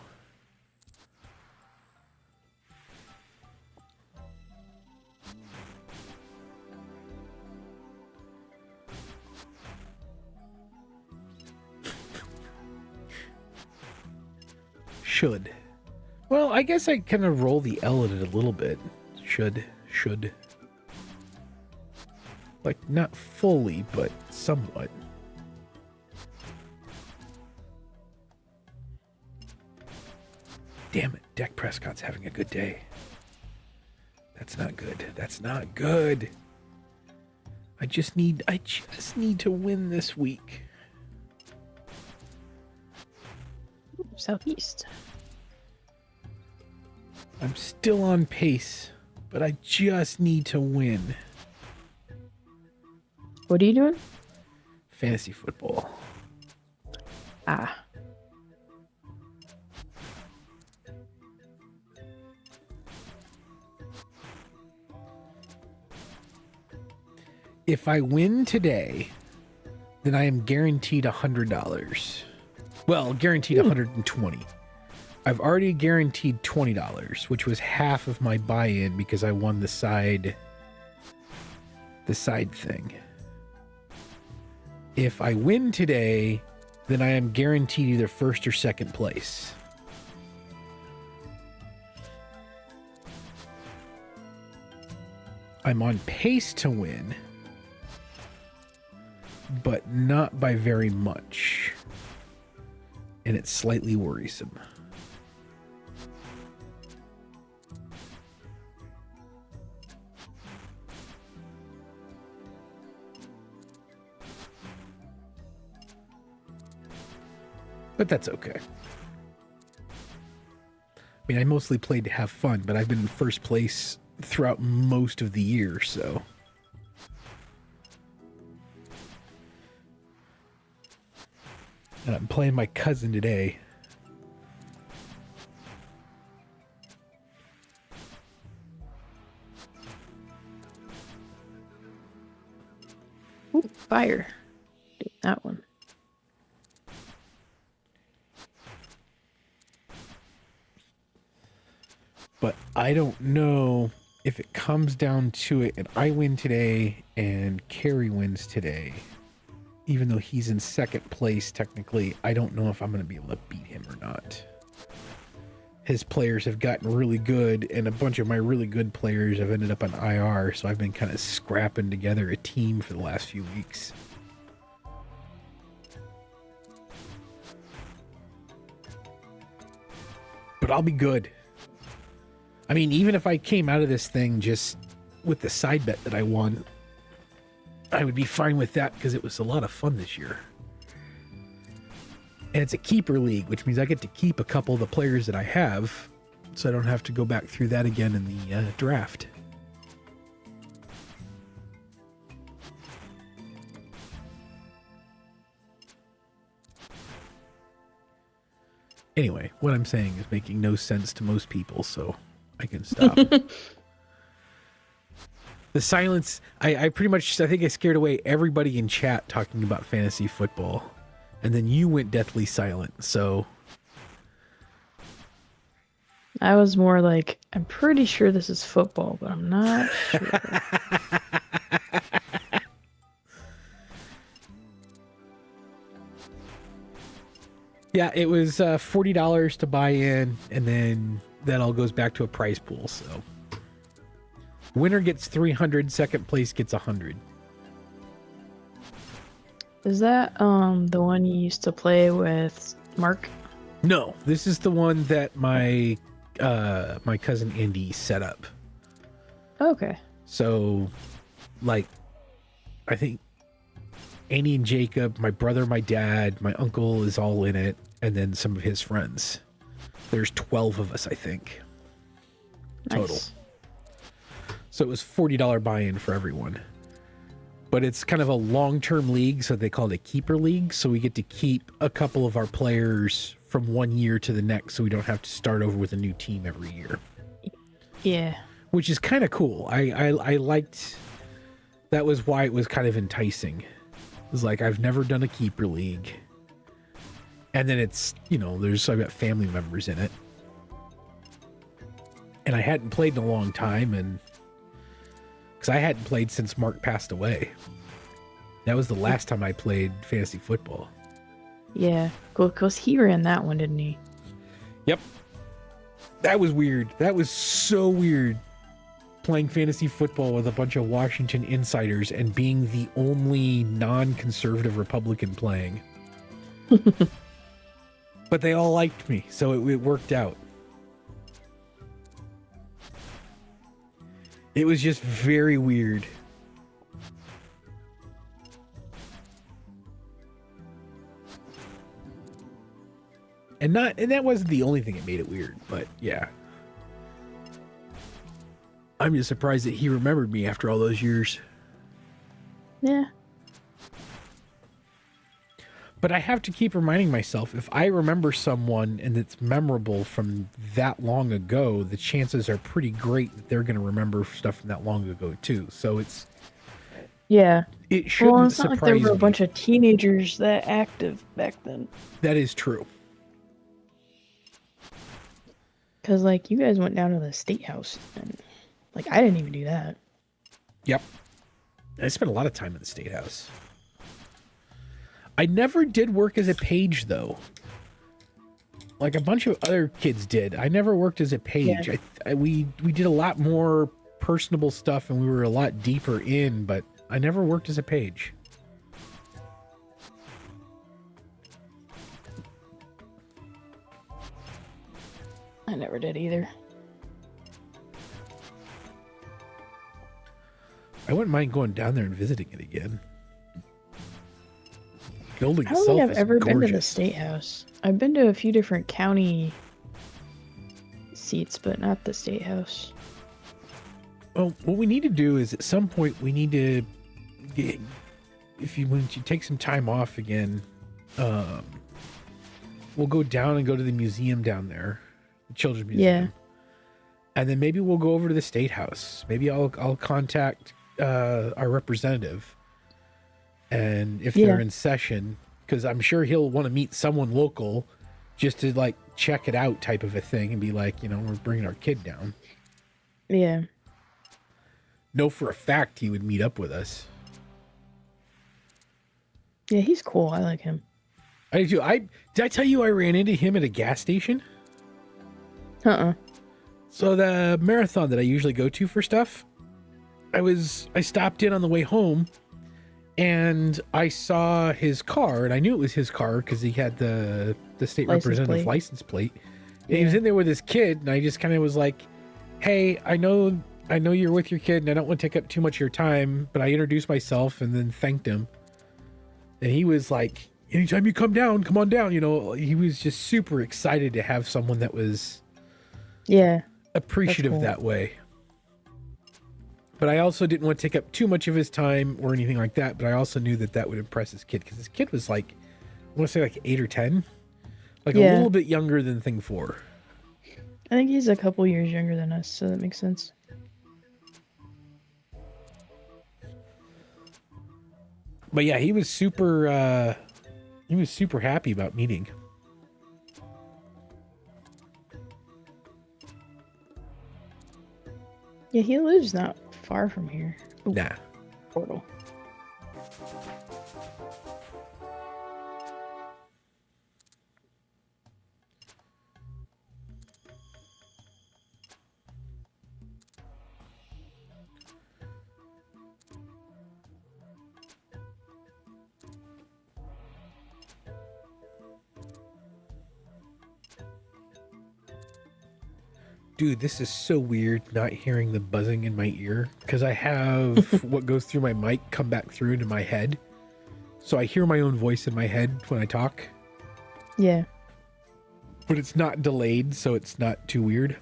Should. Well, I guess I kind of roll the L in it a little bit. Should. Like, not fully, but somewhat. Damn it, Dak Prescott's having a good day. That's not good. That's not good. I just need to win this week. Southeast. I'm still on pace, but I just need to win. What are you doing? Fantasy football. Ah. If I win today, then I am guaranteed $100. Well, guaranteed 120. I've already guaranteed $20, which was half of my buy-in because I won the side thing. If I win today, then I am guaranteed either first or second place. I'm on pace to win, but not by very much. And it's slightly worrisome. But that's okay. I mean, I mostly played to have fun, but I've been in first place throughout most of the year, so. And I'm playing my cousin today. Ooh, fire. Do that one. But I don't know if it comes down to it and I win today and Carrie wins today. Even though he's in second place, technically, I don't know if I'm going to be able to beat him or not. His players have gotten really good, and a bunch of my really good players have ended up on IR, so I've been kind of scrapping together a team for the last few weeks. But I'll be good. I mean, even if I came out of this thing just with the side bet that I won, I would be fine with that because it was a lot of fun this year. And it's a keeper league, which means I get to keep a couple of the players that I have, so I don't have to go back through that again in the draft. Anyway, what I'm saying is making no sense to most people, so I can stop. The silence, I pretty much, I think I scared away everybody in chat talking about fantasy football. And then you went deathly silent, so. I was more like, I'm pretty sure this is football, but I'm not sure. Yeah, it was $40 to buy in, and then that all goes back to a prize pool, so. Winner gets 300, second place gets 100. Is that the one you used to play with Mark? No, this is the one that my my cousin Andy set up. Okay. So, like, I think Andy and Jacob, my brother, my dad, my uncle is all in it, and then some of his friends. There's 12 of us, I think, total. Nice. So it was $40 buy-in for everyone. But it's kind of a long-term league, so they call it a keeper league. So we get to keep a couple of our players from one year to the next, so we don't have to start over with a new team every year. Yeah. Which is kind of cool. I liked, that was why it was kind of enticing. It was like, I've never done a keeper league. And then it's, you know, I've got family members in it. And I hadn't played in a long time, and because I hadn't played since Mark passed away. That was the last time I played fantasy football. Yeah. Cool. Because he ran that one, didn't he? Yep. That was weird. That was so weird. Playing fantasy football with a bunch of Washington insiders and being the only non-conservative Republican playing. But they all liked me, so it worked out. It was just very weird. And that wasn't the only thing that made it weird, but yeah. I'm just surprised that he remembered me after all those years. Yeah. But I have to keep reminding myself, if I remember someone and it's memorable from that long ago, the chances are pretty great that they're going to remember stuff from that long ago too. So it's... Yeah. It shouldn't well, it's not surprise like there were a me. bunch of teenagers that active back then. That is true. Because, like, you guys went down to the state house, and, like, I didn't even do that. Yep. I spent a lot of time in the state house. I never did work as a page, though. Like a bunch of other kids did. I never worked as a page. Yeah. We did a lot more personable stuff, and we were a lot deeper in, but I never worked as a page. I never did either. I wouldn't mind going down there and visiting it again. building I don't think itself I've is ever been to the gorgeous. State House. I've been to a few different county seats, but not the State House. Well, what we need to do is at some point we need to get, once you take some time off again, we'll go down and go to the museum down there, the children's museum. Yeah. And then maybe we'll go over to the State House. Maybe I'll contact our representative, and if they're in session, because I'm sure he'll want to meet someone local just to like check it out type of a thing and be like, you know, we're bringing our kid down. Yeah. Know for a fact he would meet up with us. Yeah, he's cool. I like him. I do. Did I tell you I ran into him at a gas station? So the marathon that I usually go to for stuff, I stopped in on the way home and I saw his car, and I knew it was his car because he had the state representative license plate. And he was in there with his kid, and I just kind of was like, hey, I know you're with your kid and I don't want to take up too much of your time, but I introduced myself and then thanked him. And he was like, anytime you come on down. You know, he was just super excited to have someone that was appreciative that way. But I also didn't want to take up too much of his time or anything like that. But I also knew that would impress his kid, because his kid was like, I want to say like 8 or 10, like a little bit younger than Thing 4. I think he's a couple years younger than us, so that makes sense. But yeah, he was super happy about meeting. Yeah, he lives not far from here. Ooh, Nah. portal. Dude, this is so weird not hearing the buzzing in my ear, because I have what goes through my mic come back through into my head. So I hear my own voice in my head when I talk. Yeah. But it's not delayed, so it's not too weird.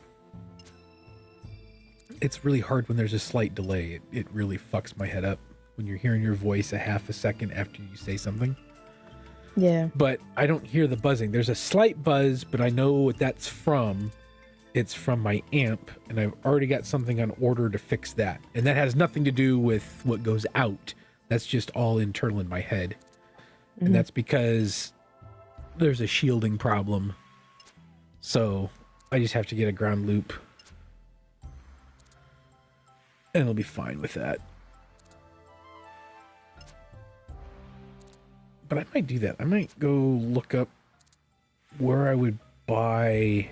It's really hard when there's a slight delay. It really fucks my head up when you're hearing your voice a half a second after you say something. Yeah. But I don't hear the buzzing. There's a slight buzz, but I know what that's from. It's from my amp, and I've already got something on order to fix that. And that has nothing to do with what goes out. That's just all internal in my head. Mm-hmm. And that's because there's a shielding problem. So I just have to get a ground loop, and it'll be fine with that. But I might do that. I might go look up where I would buy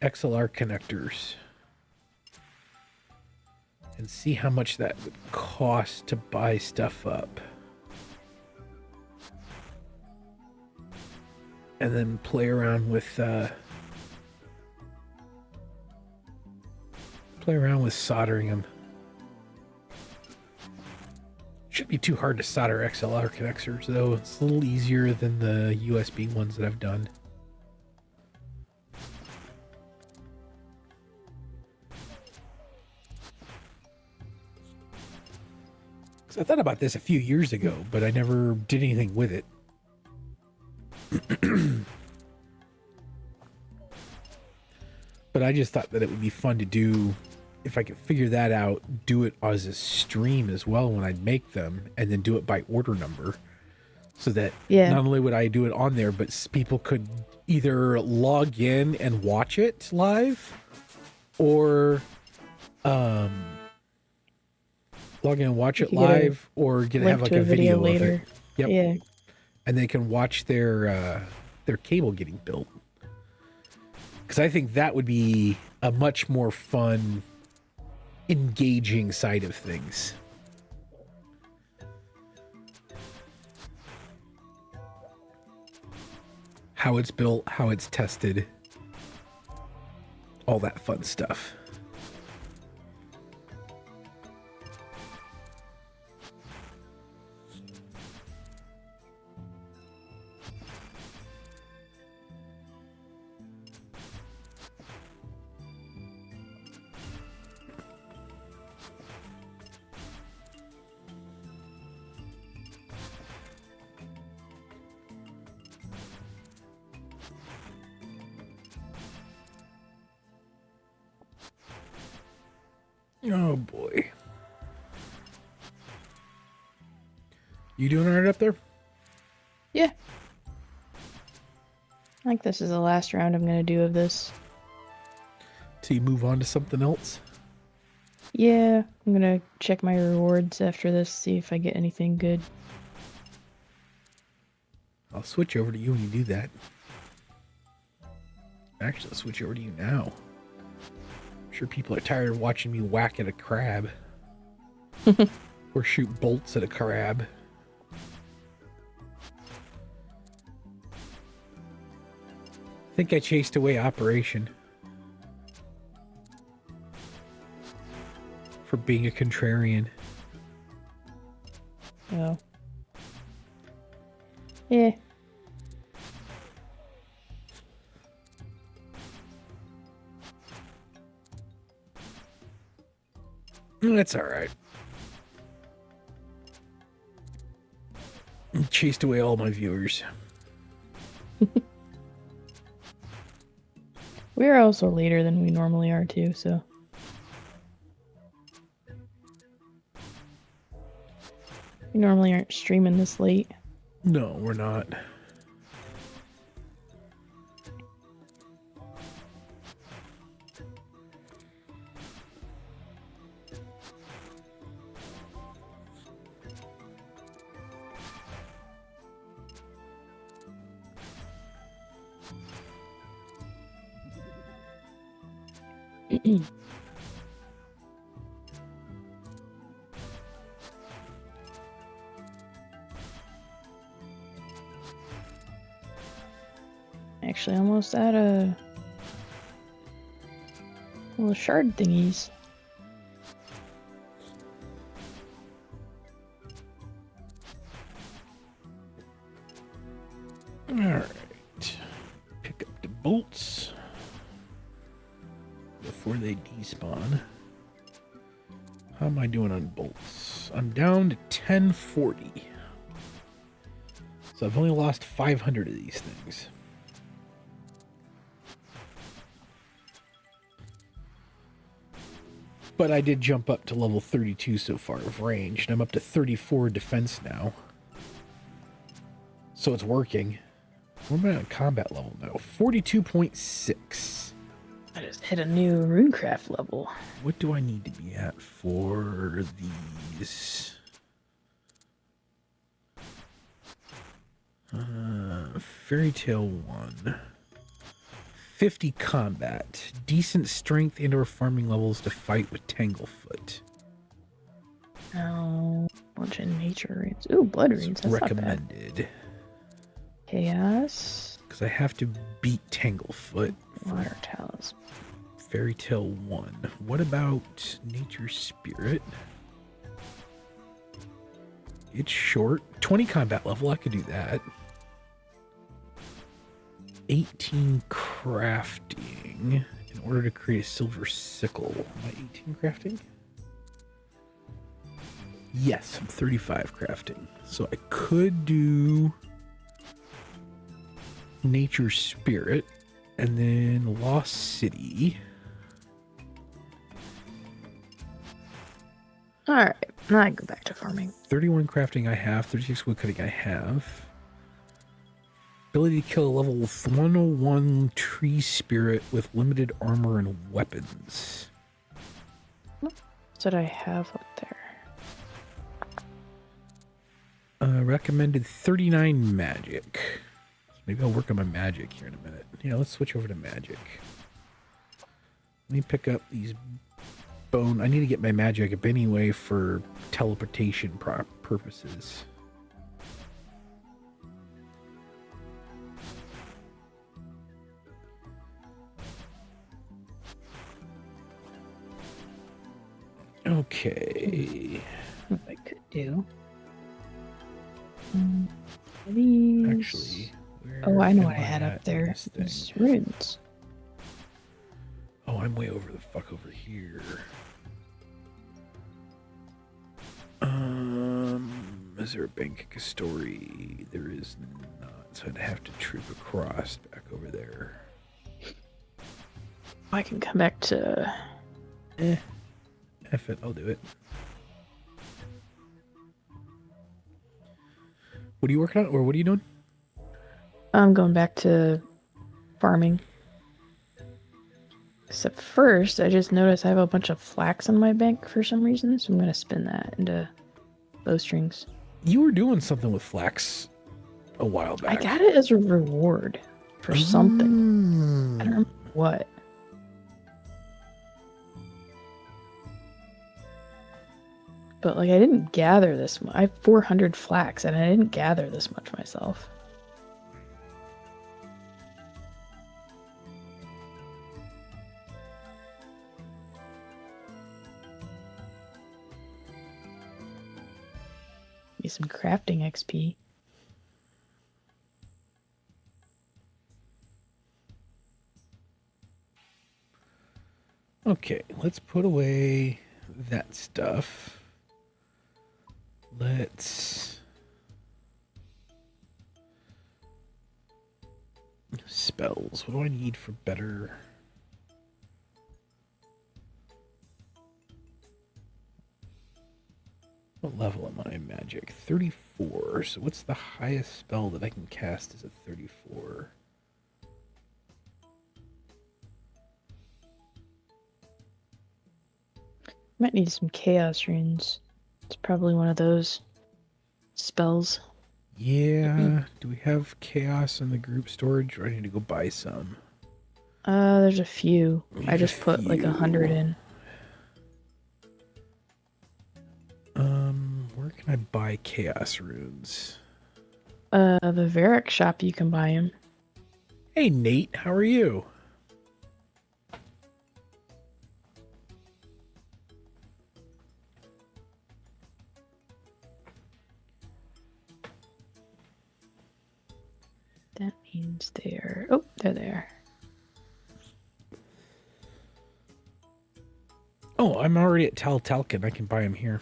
XLR connectors and see how much that would cost to buy stuff up, and then play around with soldering them. Shouldn't be too hard to solder XLR connectors, though. It's a little easier than the USB ones that I've done. I thought about this a few years ago, but I never did anything with it. But I just thought that it would be fun to do, if I could figure that out, do it as a stream as well when I make them, and then do it by order number, so that not only would I do it on there, but people could either log in and watch it live, or log in and watch it live, or have like a video later of it. Yep. Yeah. And they can watch their cable getting built. Because I think that would be a much more fun, engaging side of things. How it's built, how it's tested, all that fun stuff. Oh boy. You doing alright up there? Yeah. I think this is the last round I'm gonna do of this. Till you move on to something else? Yeah, I'm gonna check my rewards after this, see if I get anything good. I'll switch over to you when you do that. Actually, I'll switch over to you now. I'm sure people are tired of watching me whack at a crab. Or shoot bolts at a crab. I think I chased away Operation. For being a contrarian. Oh. Yeah. That's alright. Chased away all my viewers. We're also later than we normally are too, so. We normally aren't streaming this late. No, we're not. Actually, almost out of little shard thingies. Alright. Pick up the bolts before they despawn. How am I doing on bolts? I'm down to 1040. So I've only lost 500 of these things. But I did jump up to level 32 so far of range, and I'm up to 34 defense now. So it's working. What am I on combat level now? 42.6. I just hit a new runecraft level. What do I need to be at for these? Fairy Tale 1. 50 combat. Decent strength and or farming levels to fight with Tanglefoot. Oh, bunch of nature raids. Ooh, blood raids. That's Recommended. Not bad. Chaos. Because I have to beat Tanglefoot. Water talus. Fairy Tale 1. What about Nature Spirit? It's short. 20 combat level. I could do that. 18 crafting in order to create a silver sickle. Am I 18 crafting? Yes, I'm 35 crafting. So I could do Nature Spirit and then Lost City. Alright, now I go back to farming. 31 crafting I have, 36 woodcutting I have. Ability to kill a level 101 tree spirit with limited armor and weapons. That's what I have up there. Recommended 39 magic. So maybe I'll work on my magic here in a minute. Yeah, let's switch over to magic. Let me pick up these bone. I need to get my magic up anyway for teleportation purposes. Okay. What I could do. These. Actually, Oh, I know am what I had at up there. this thing? These runes. Oh, I'm way over the fuck over here. Is there a bank story? There is not, so I'd have to troop across back over there. I can come back to. F it, I'll do it. What are you working on, or what are you doing? I'm going back to farming. Except first, I just noticed I have a bunch of flax in my bank for some reason, so I'm going to spin that into bowstrings. You were doing something with flax a while I back. got it as a reward for something. I don't remember what. But, like, I didn't gather this much. I have 400 flax, and I didn't gather this much myself. Need some crafting XP. Okay, let's put away that stuff. Let's spells. What do I need for better? What level am I in magic? 34. So what's the highest spell that I can cast as a 34? Might need some chaos runes. It's probably one of those spells. Yeah. Do we have chaos in the group storage, or I need to go buy some? There's a few. I just put like 100 in. Where can I buy chaos runes? The Varric shop, you can buy them. Hey Nate, how are you? That means they're... Oh, they're there. Oh, I'm already at Taltalkin. I can buy them here.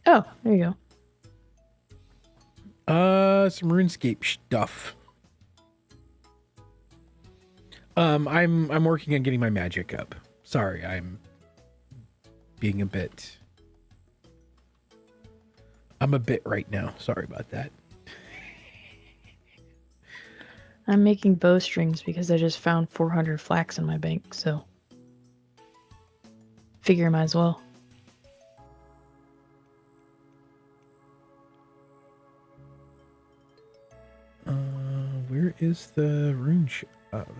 Oh, there you go. Some RuneScape stuff. I'm working on getting my magic up. Sorry, I'm being a bit... I'm a bit right now. Sorry about that. I'm making bowstrings because I just found 400 flax in my bank, so... Figure might as well. Where is the rune shop?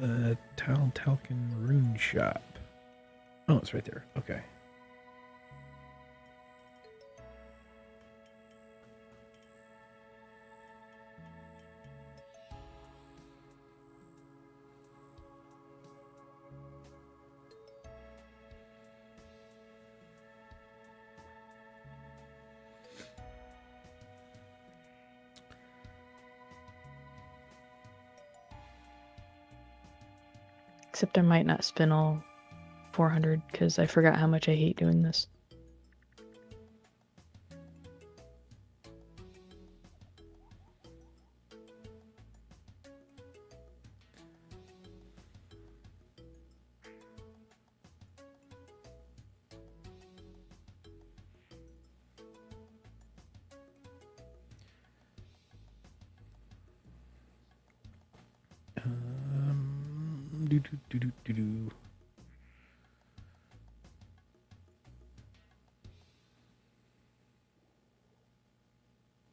The Taltalkin rune shop. Oh, it's right there. Okay. Except I might not spin all 400 because I forgot how much I hate doing this.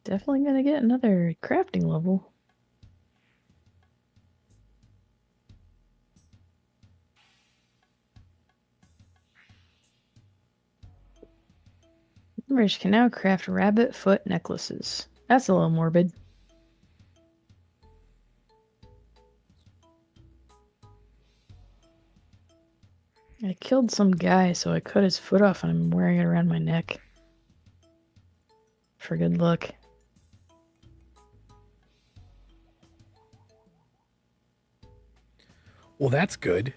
Definitely gonna get another crafting level. Members can now craft rabbit foot necklaces. That's a little morbid. I killed some guy, so I cut his foot off and I'm wearing it around my neck. For good luck. Well, that's good.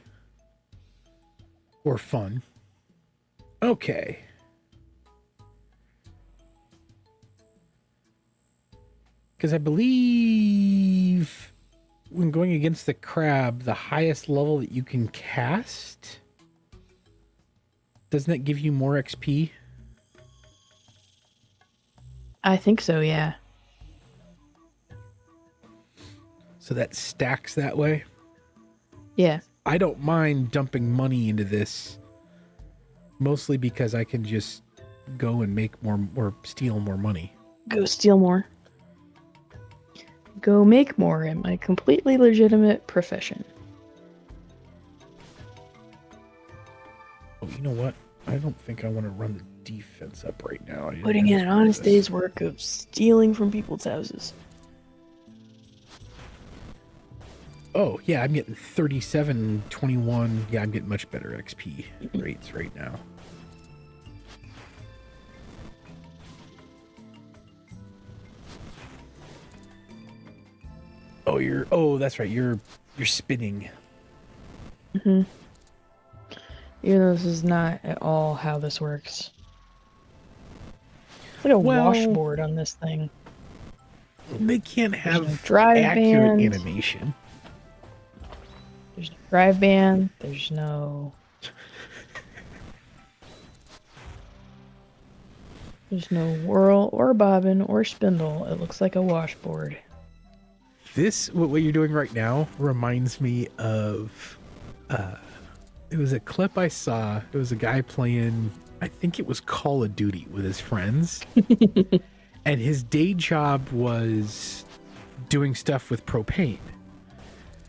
Or fun. Okay. Because I believe when going against the crab, the highest level that you can cast Doesn't that give you more XP? I think so, yeah. So that stacks that way? Yeah. I don't mind dumping money into this, mostly because I can just go and make more or steal more money. Go steal more. Go make more in my completely legitimate profession. Oh, you know what? I don't think I want to run the defense up right now. Putting in an honest day's work of stealing from people's houses. Oh, yeah, I'm getting 37, 21. Yeah, I'm getting much better XP rates right now. Oh, that's right. You're spinning. Mm-hmm. Even though this is not at all how this works. It's like a washboard on this thing. They can't have no drive accurate band. animation. There's no drive band. There's no... There's no whirl or bobbin or spindle. It looks like a washboard. This, what you're doing right now, reminds me of... it was a clip I saw. It was a guy playing, I think it was Call of Duty with his friends. And his day job was doing stuff with propane.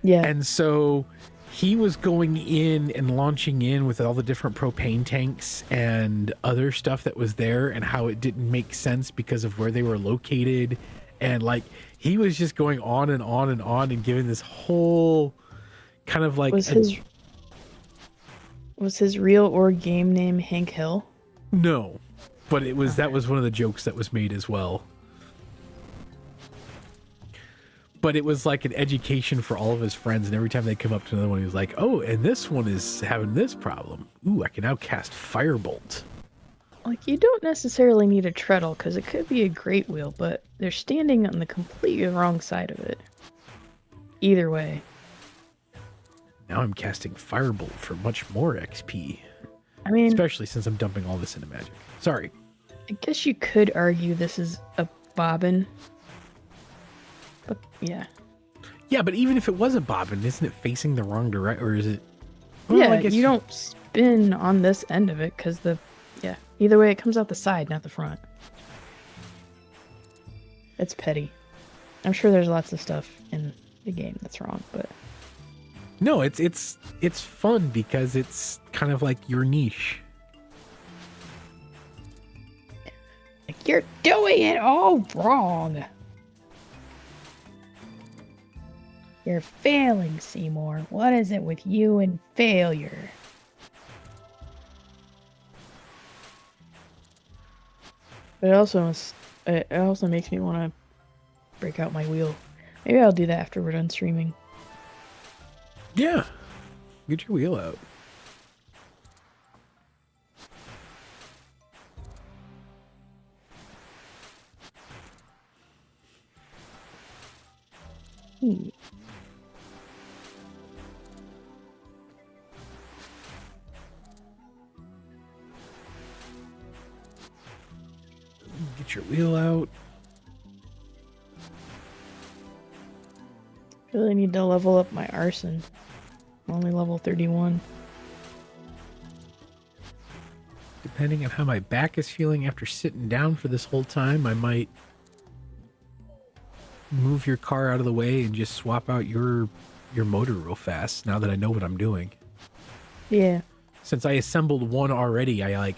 Yeah. And so he was going in and launching in with all the different propane tanks and other stuff that was there and how it didn't make sense because of where they were located. And like, he was just going on and on and on and giving this whole kind of like... Was his real or game name Hank Hill? No, but it was, that was one of the jokes that was made as well. But it was like an education for all of his friends, and every time they come up to another one, he was like, oh, and this one is having this problem. Ooh, I can now cast Firebolt. Like, you don't necessarily need a treadle, because it could be a great wheel, but they're standing on the completely wrong side of it. Either way. Now I'm casting Firebolt for much more XP. I mean... Especially since I'm dumping all this into magic. Sorry. I guess you could argue this is a bobbin. But, yeah. Yeah, but even if it was a bobbin, isn't it facing the wrong direction? Or is it... Well, Yeah, I guess you don't spin on this end of it, because the... Yeah. Either way, it comes out the side, not the front. It's petty. I'm sure there's lots of stuff in the game that's wrong, but... No, it's fun because it's kind of like your niche. Like, you're doing it all wrong. You're failing, Seymour. What is it with you and failure? But it also makes me want to break out my wheel. Maybe I'll do that after we're done streaming. Yeah. Get your wheel out. Get your wheel out. Really need to level up my arson. I'm only level 31. Depending on how my back is feeling after sitting down for this whole time, I might move your car out of the way and just swap out your motor real fast now that I know what I'm doing. Yeah. Since I assembled one already, I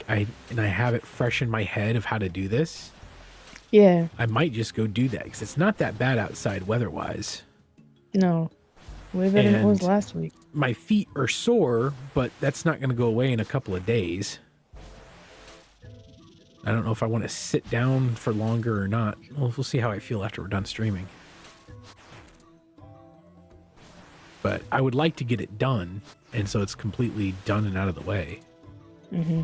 have it fresh in my head of how to do this. Yeah. I might just go do that because it's not that bad outside weather-wise. No. Way better than it was last week. My feet are sore, but that's not going to go away in a couple of days. I don't know if I want to sit down for longer or not. We'll see how I feel after we're done streaming. But I would like to get it done, and so it's completely done and out of the way. Mm-hmm.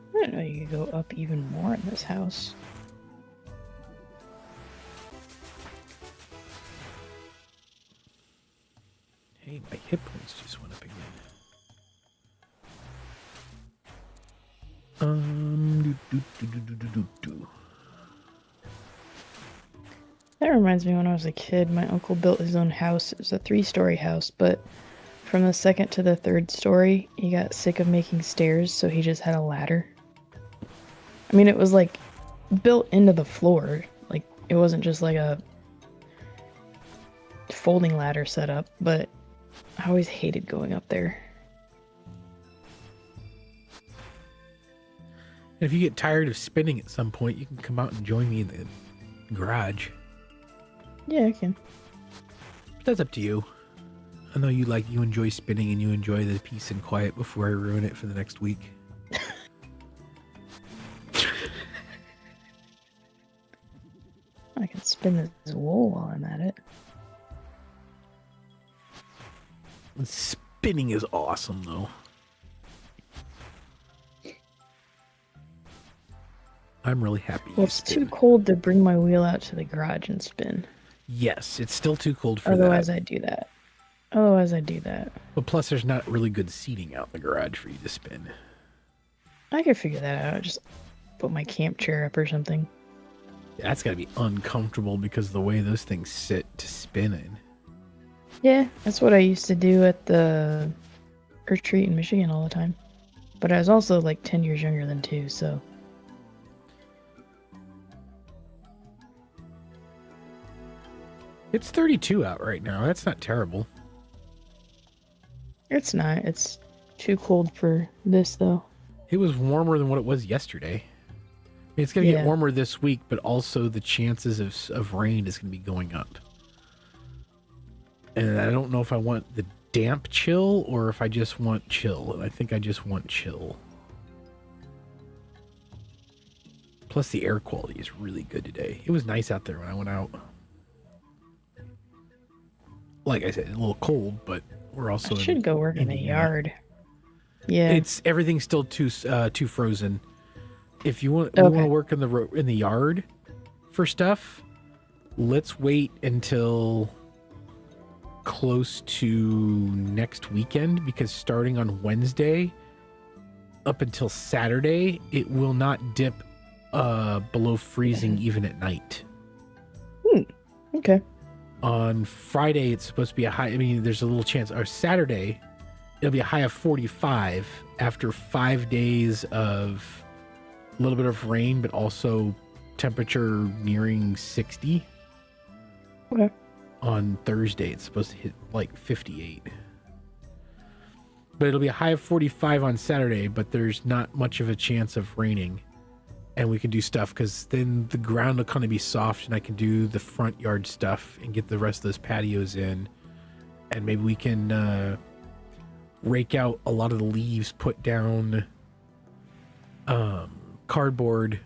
I didn't know you could go up even more in this house. Hey, my hit points just went up again. That reminds me, when I was a kid, my uncle built his own house. It was a 3-story house, but from the second to the third story, he got sick of making stairs, so he just had a ladder. I mean, it was like built into the floor. Like, it wasn't just like a folding ladder setup, but I always hated going up there. If you get tired of spinning at some point, you can come out and join me in the garage. Yeah, I can. But that's up to you. I know you enjoy spinning and you enjoy the peace and quiet before I ruin it for the next week. I can spin this wool while I'm at it. Spinning is awesome, though. I'm really happy. Well, it's too cold to bring my wheel out to the garage and spin. Yes, it's still too cold for Otherwise, that. I do that. Otherwise, I do that. But plus, there's not really good seating out in the garage for you to spin. I could figure that out. Just put my camp chair up or something. Yeah, that's got to be uncomfortable because of the way those things sit to spin in. Yeah, that's what I used to do at the retreat in Michigan all the time. But I was also like 10 years younger than 2, so... It's 32 out right now. That's not terrible. It's not. It's too cold for this, though. It was warmer than what it was yesterday. It's going to get warmer this week, but also the chances of rain is going to be going up. And I don't know if I want the damp chill or if I just want chill. And I think I just want chill. Plus the air quality is really good today. It was nice out there when I went out. Like I said, a little cold, but we're also I should go work in the yard. Yeah. Everything's still too frozen. If you want, we want to work in the yard for stuff. Let's wait until close to next weekend, because starting on Wednesday up until Saturday, it will not dip below freezing even at night. Okay. On Friday, it's supposed to be a high. I mean, there's a little chance. Or Saturday, it'll be a high of 45 after 5 days of a little bit of rain, but also temperature nearing 60. Okay. On Thursday, it's supposed to hit like 58. But it'll be a high of 45 on Saturday, but there's not much of a chance of raining. And we can do stuff because then the ground will kind of be soft and I can do the front yard stuff and get the rest of those patios in. And maybe we can rake out a lot of the leaves, put down cardboard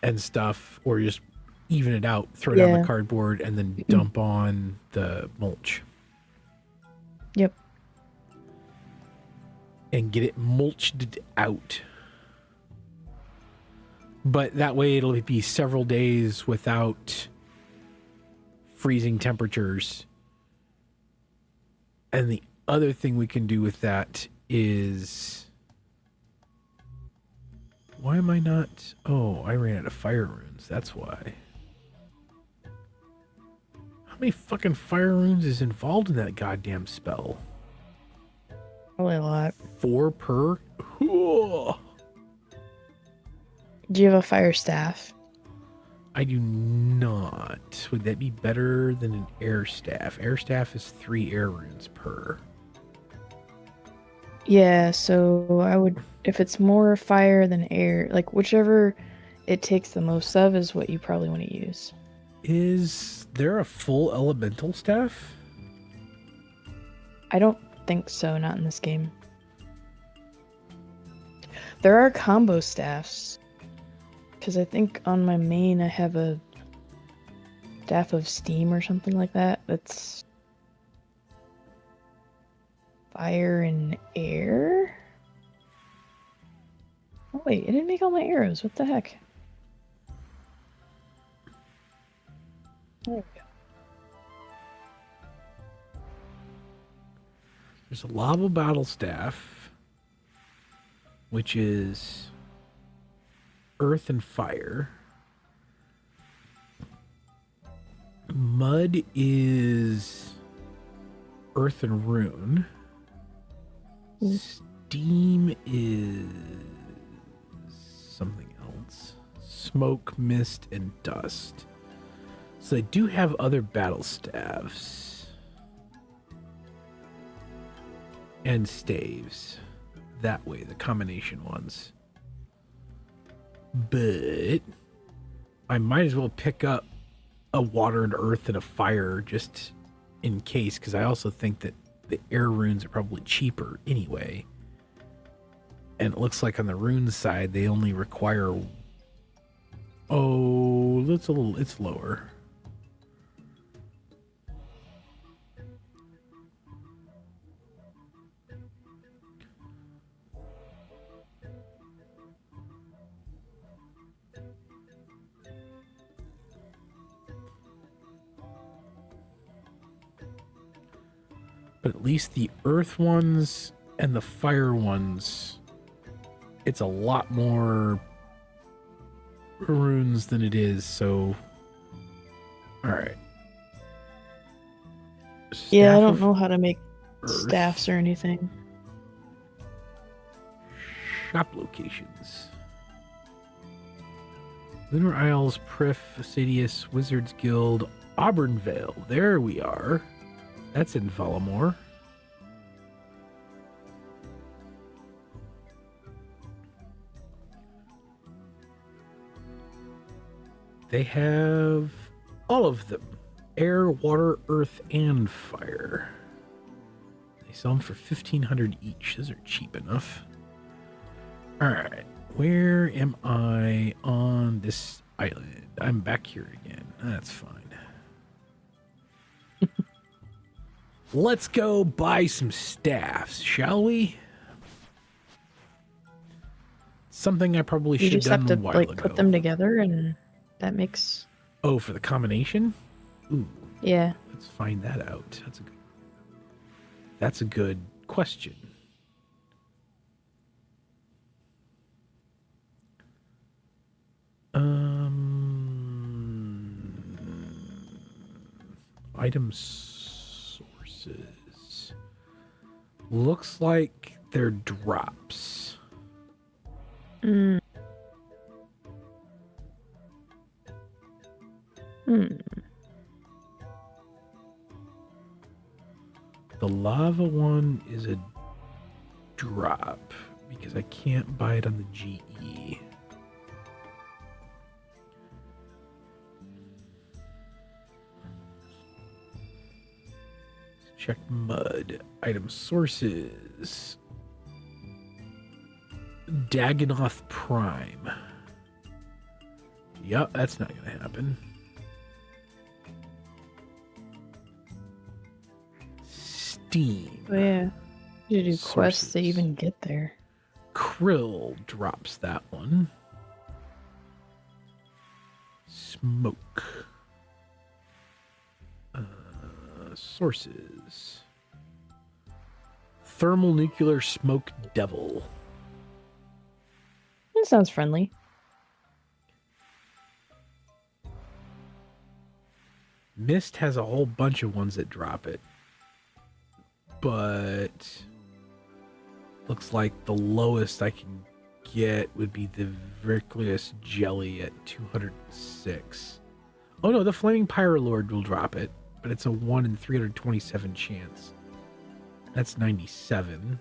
and stuff, or just even it out, throw down the cardboard and then dump on the mulch. Yep. And get it mulched out. But that way it'll be several days without freezing temperatures. And the other thing we can do with that is... Why am I not... Oh, I ran out of fire runes. That's why. How many fucking fire runes is involved in that goddamn spell? Probably a lot. 4 per? Ooh. Do you have a fire staff? I do not. Would that be better than an air staff? Air staff is 3 air runes per. Yeah, so I would, if it's more fire than air, like whichever it takes the most of is what you probably want to use. Is there a full elemental staff? I don't think so, not in this game. There are combo staffs. Because I think on my main I have a staff of steam or something like that. That's fire and air. Oh wait, it didn't make all my arrows. What the heck? There we go. There's a lava battle staff, which is earth and fire. Mud is earth and rune. Steam is something else. Smoke, mist, and dust. So they do have other battle staves. And staves. That way, the combination ones. But I might as well pick up a water and earth and a fire just in case, because I also think that the air runes are probably cheaper anyway. And it looks like on the rune side, they only require... Oh, it's lower. But at least the earth ones and the fire ones, it's a lot more runes than it is, so... Alright. Yeah, I don't know how to make staffs or anything. Shop locations. Lunar Isles, Prif, Fastidious, Wizards Guild, Auburnvale. There we are. That's in Valamore. They have all of them. Air, water, earth, and fire. They sell them for 1,500 each. Those are cheap enough. Alright. Where am I on this island? I'm back here again. That's fine. Let's go buy some staffs, shall we? Something I probably should have done a while ago. You just have to put them together, and that makes... Oh, for the combination? Ooh. Yeah. Let's find that out. That's a good question. Item sources. Looks like they're drops. Hmm. The lava one is a drop because I can't buy it on the GE. Check mud. Item sources. Dagonoth Prime. Yup, that's not going to happen. Steam. Oh, yeah. You do Sources. quests to even get there. Krill drops that one. Smoke. Sources. Thermal nuclear smoke devil. That sounds friendly. Mist has a whole bunch of ones that drop it. But looks like the lowest I can get would be the Verclius jelly at 206. Oh no, the Flaming Pyrolord will drop it, but it's a 1 in 327 chance. That's 97.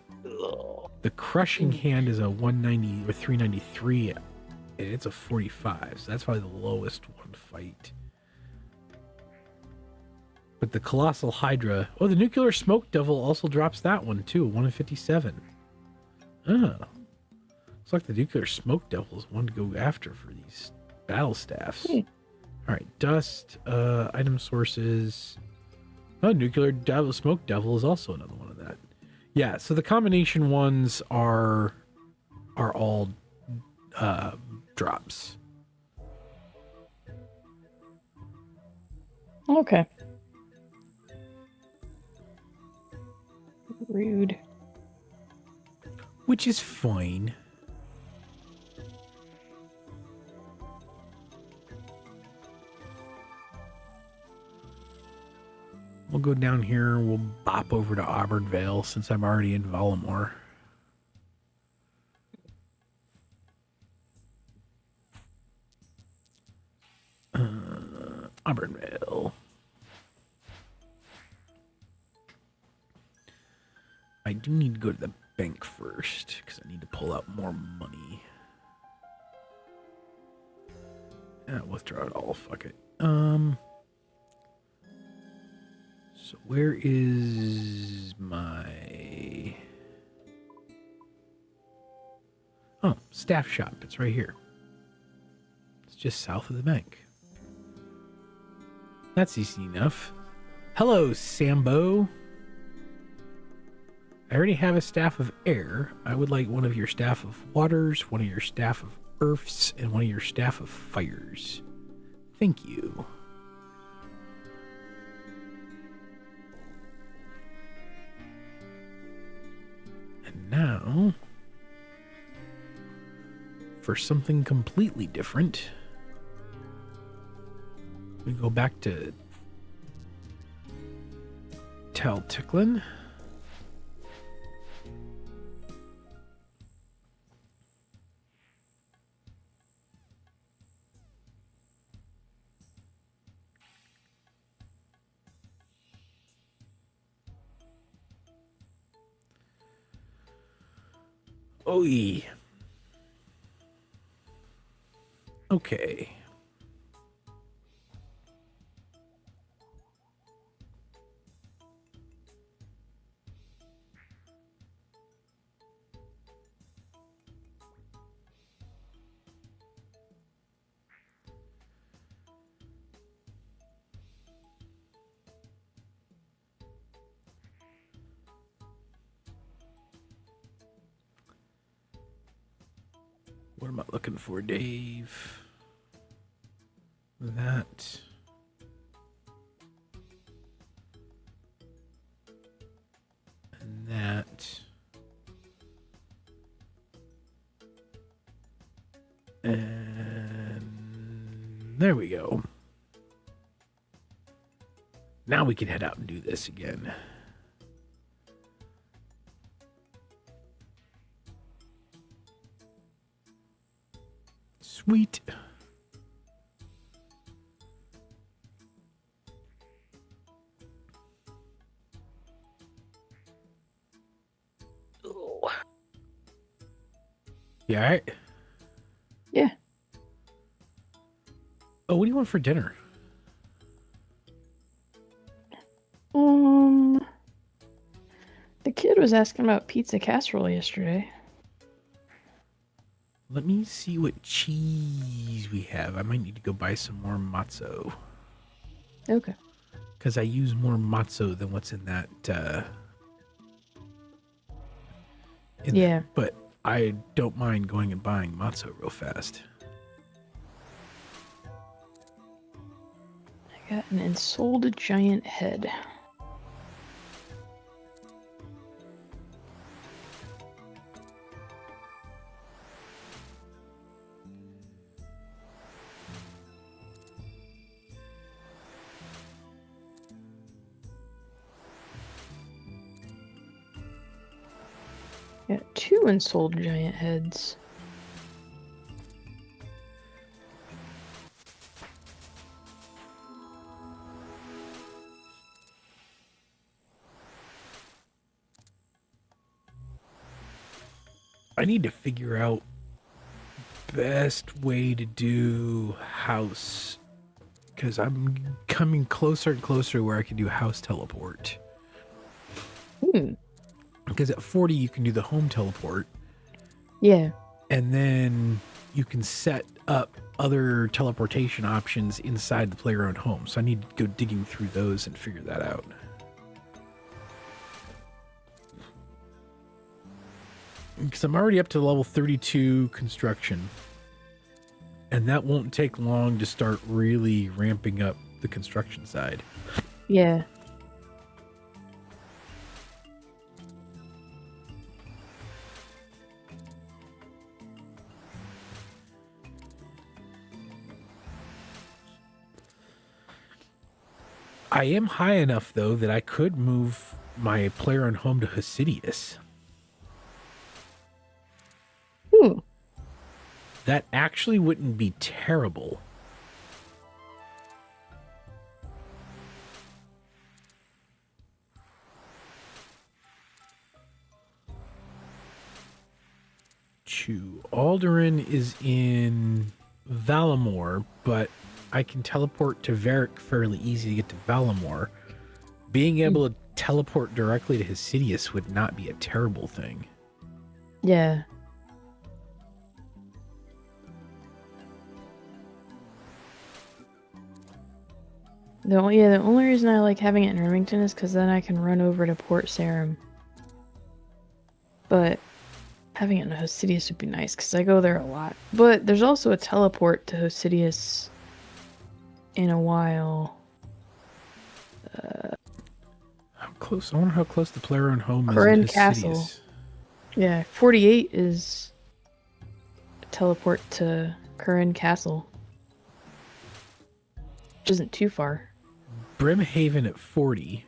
The Crushing Hand is a 190 or 393, and it's a 45, so that's probably the lowest one fight. But the Colossal Hydra... Oh, the Nuclear Smoke Devil also drops that one, too. 1 in 57. Oh. Looks like the Nuclear Smoke Devil is one to go after for these battle staffs. Alright, Dust, item sources... Oh, Nuclear Smoke Devil is also another one of that. Yeah, so the combination ones are all drops. Okay. Rude. Which is fine. We'll go down here. We'll bop over to Auburnvale since I'm already in Vollamore. Auburnvale. I do need to go to the bank first because I need to pull out more money. Yeah, withdraw it all. Fuck it. So where is my... Oh, staff shop. It's right here. It's just south of the bank. That's easy enough. Hello, Sambo. I already have a staff of air. I would like one of your staff of waters, one of your staff of earths, and one of your staff of fires. Thank you. And now, for something completely different, we go back to Talticklin. Oy. Okay. What am I looking for, Dave? That. And that. And there we go. Now we can head out and do this again. Sweet. Oh. You all right? Yeah. Oh, what do you want for dinner? The kid was asking about pizza casserole yesterday. Let me see what cheese we have. I might need to go buy some more matzo. Okay. Because I use more matzo than what's in that. Yeah. But I don't mind going and buying matzo real fast. I got an ensouled giant head. Got 2 ensouled giant heads. I need to figure out best way to do house. Because I'm coming closer and closer where I can do house teleport. Because at 40 you can do the home teleport. Yeah. And then you can set up other teleportation options inside the player-owned home. So I need to go digging through those and figure that out. Because I'm already up to level 32 construction. And that won't take long to start really ramping up the construction side. Yeah. I am high enough, though, that I could move my player on home to Hasidius. Hmm. That actually wouldn't be terrible. Alderaan is in Valamore, but I can teleport to Varric fairly easy to get to Valamore. Being able to teleport directly to Hasidius would not be a terrible thing. Yeah. The only reason I like having it in Remington is because then I can run over to Port Sarim. But having it in Hosidius would be nice because I go there a lot. But there's also a teleport to Hosidius in a while. How close? I wonder how close the player on home Corinne is in Castle. Hasidius. Yeah, 48 is a teleport to Corinne Castle. Which isn't too far. Brimhaven at 40.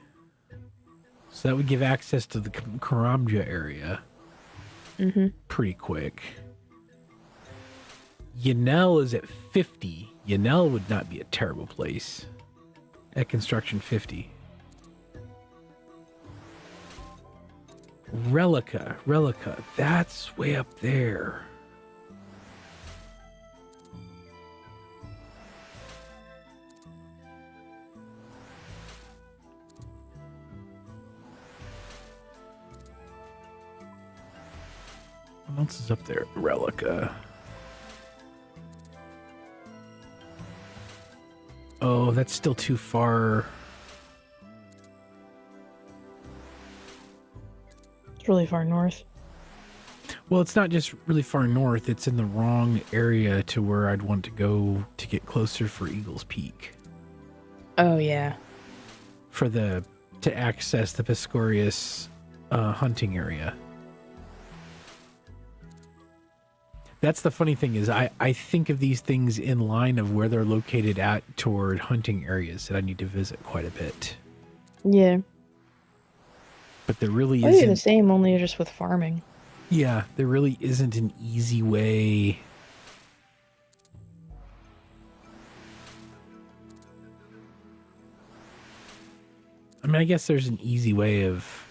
So that would give access to the Karamja area. Mm-hmm. Pretty quick. Yanel is at 50. Yanel would not be a terrible place. At construction 50. Relica. That's way up there. What else is up there? Relica. Oh, that's still too far. It's really far north. Well, it's not just really far north. It's in the wrong area to where I'd want to go to get closer for Eagle's Peak. Oh, yeah. To access the Piscorius hunting area. That's the funny thing is I think of these things in line of where they're located at toward hunting areas that I need to visit quite a bit. Yeah. But there really Probably isn't... the same, only just with farming. Yeah, there really isn't an easy way... I mean, I guess there's an easy way of...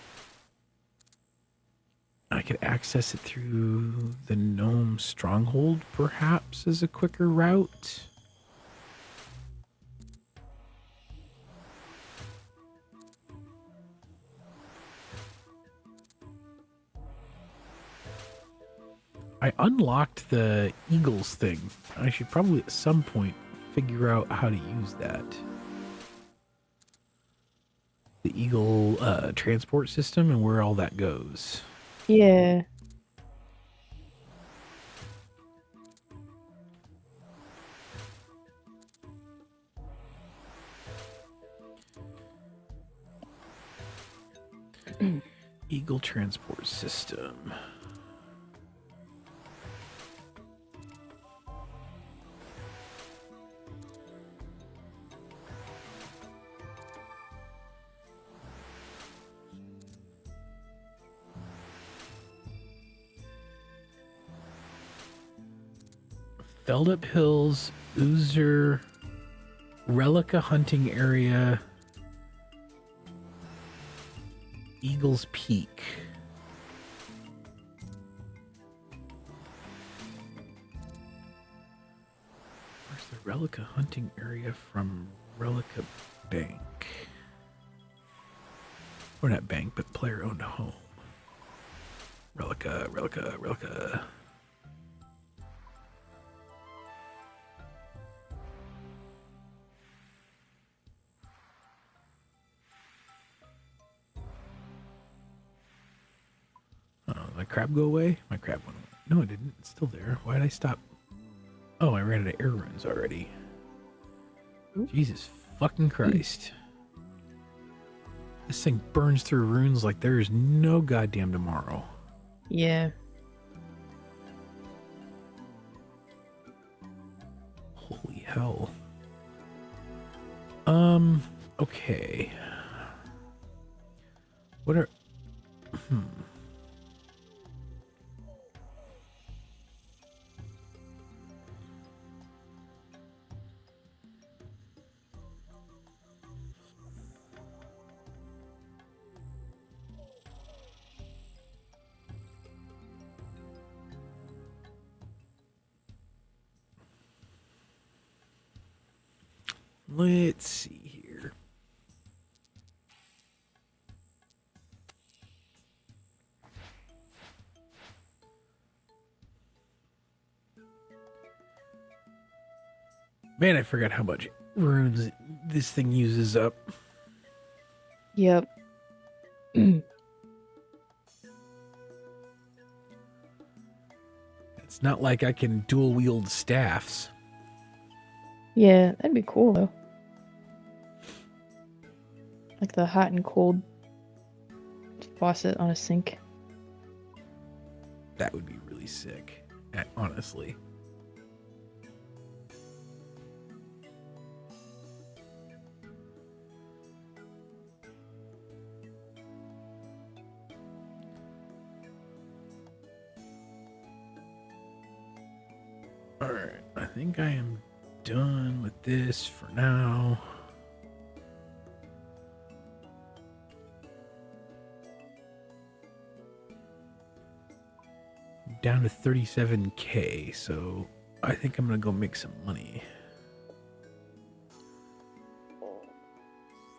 I could access it through the Gnome Stronghold, perhaps, as a quicker route. I unlocked the Eagles thing. I should probably at some point figure out how to use that. The Eagle transport system and where all that goes. Yeah. Eagle transport system. Feldup Hills, Oozer, Relica hunting area, Eagle's Peak. Where's the Relica hunting area from Relica Bank? Or not bank, but player owned home. Relica. My crab go away? My crab went away. No, it didn't. It's still there. Why did I stop? Oh, I ran out of air runes already. Ooh. Jesus fucking Christ. This thing burns through runes like there is no goddamn tomorrow. Yeah. Holy hell. Okay. What are... Let's see here. Man, I forgot how much runes this thing uses up. Yep. It's not like I can dual wield staffs. Yeah, that'd be cool though. Like the hot and cold faucet on a sink. That would be really sick, honestly. Alright, I think I am done with this for now. Down to 37K, so I think I'm gonna go make some money.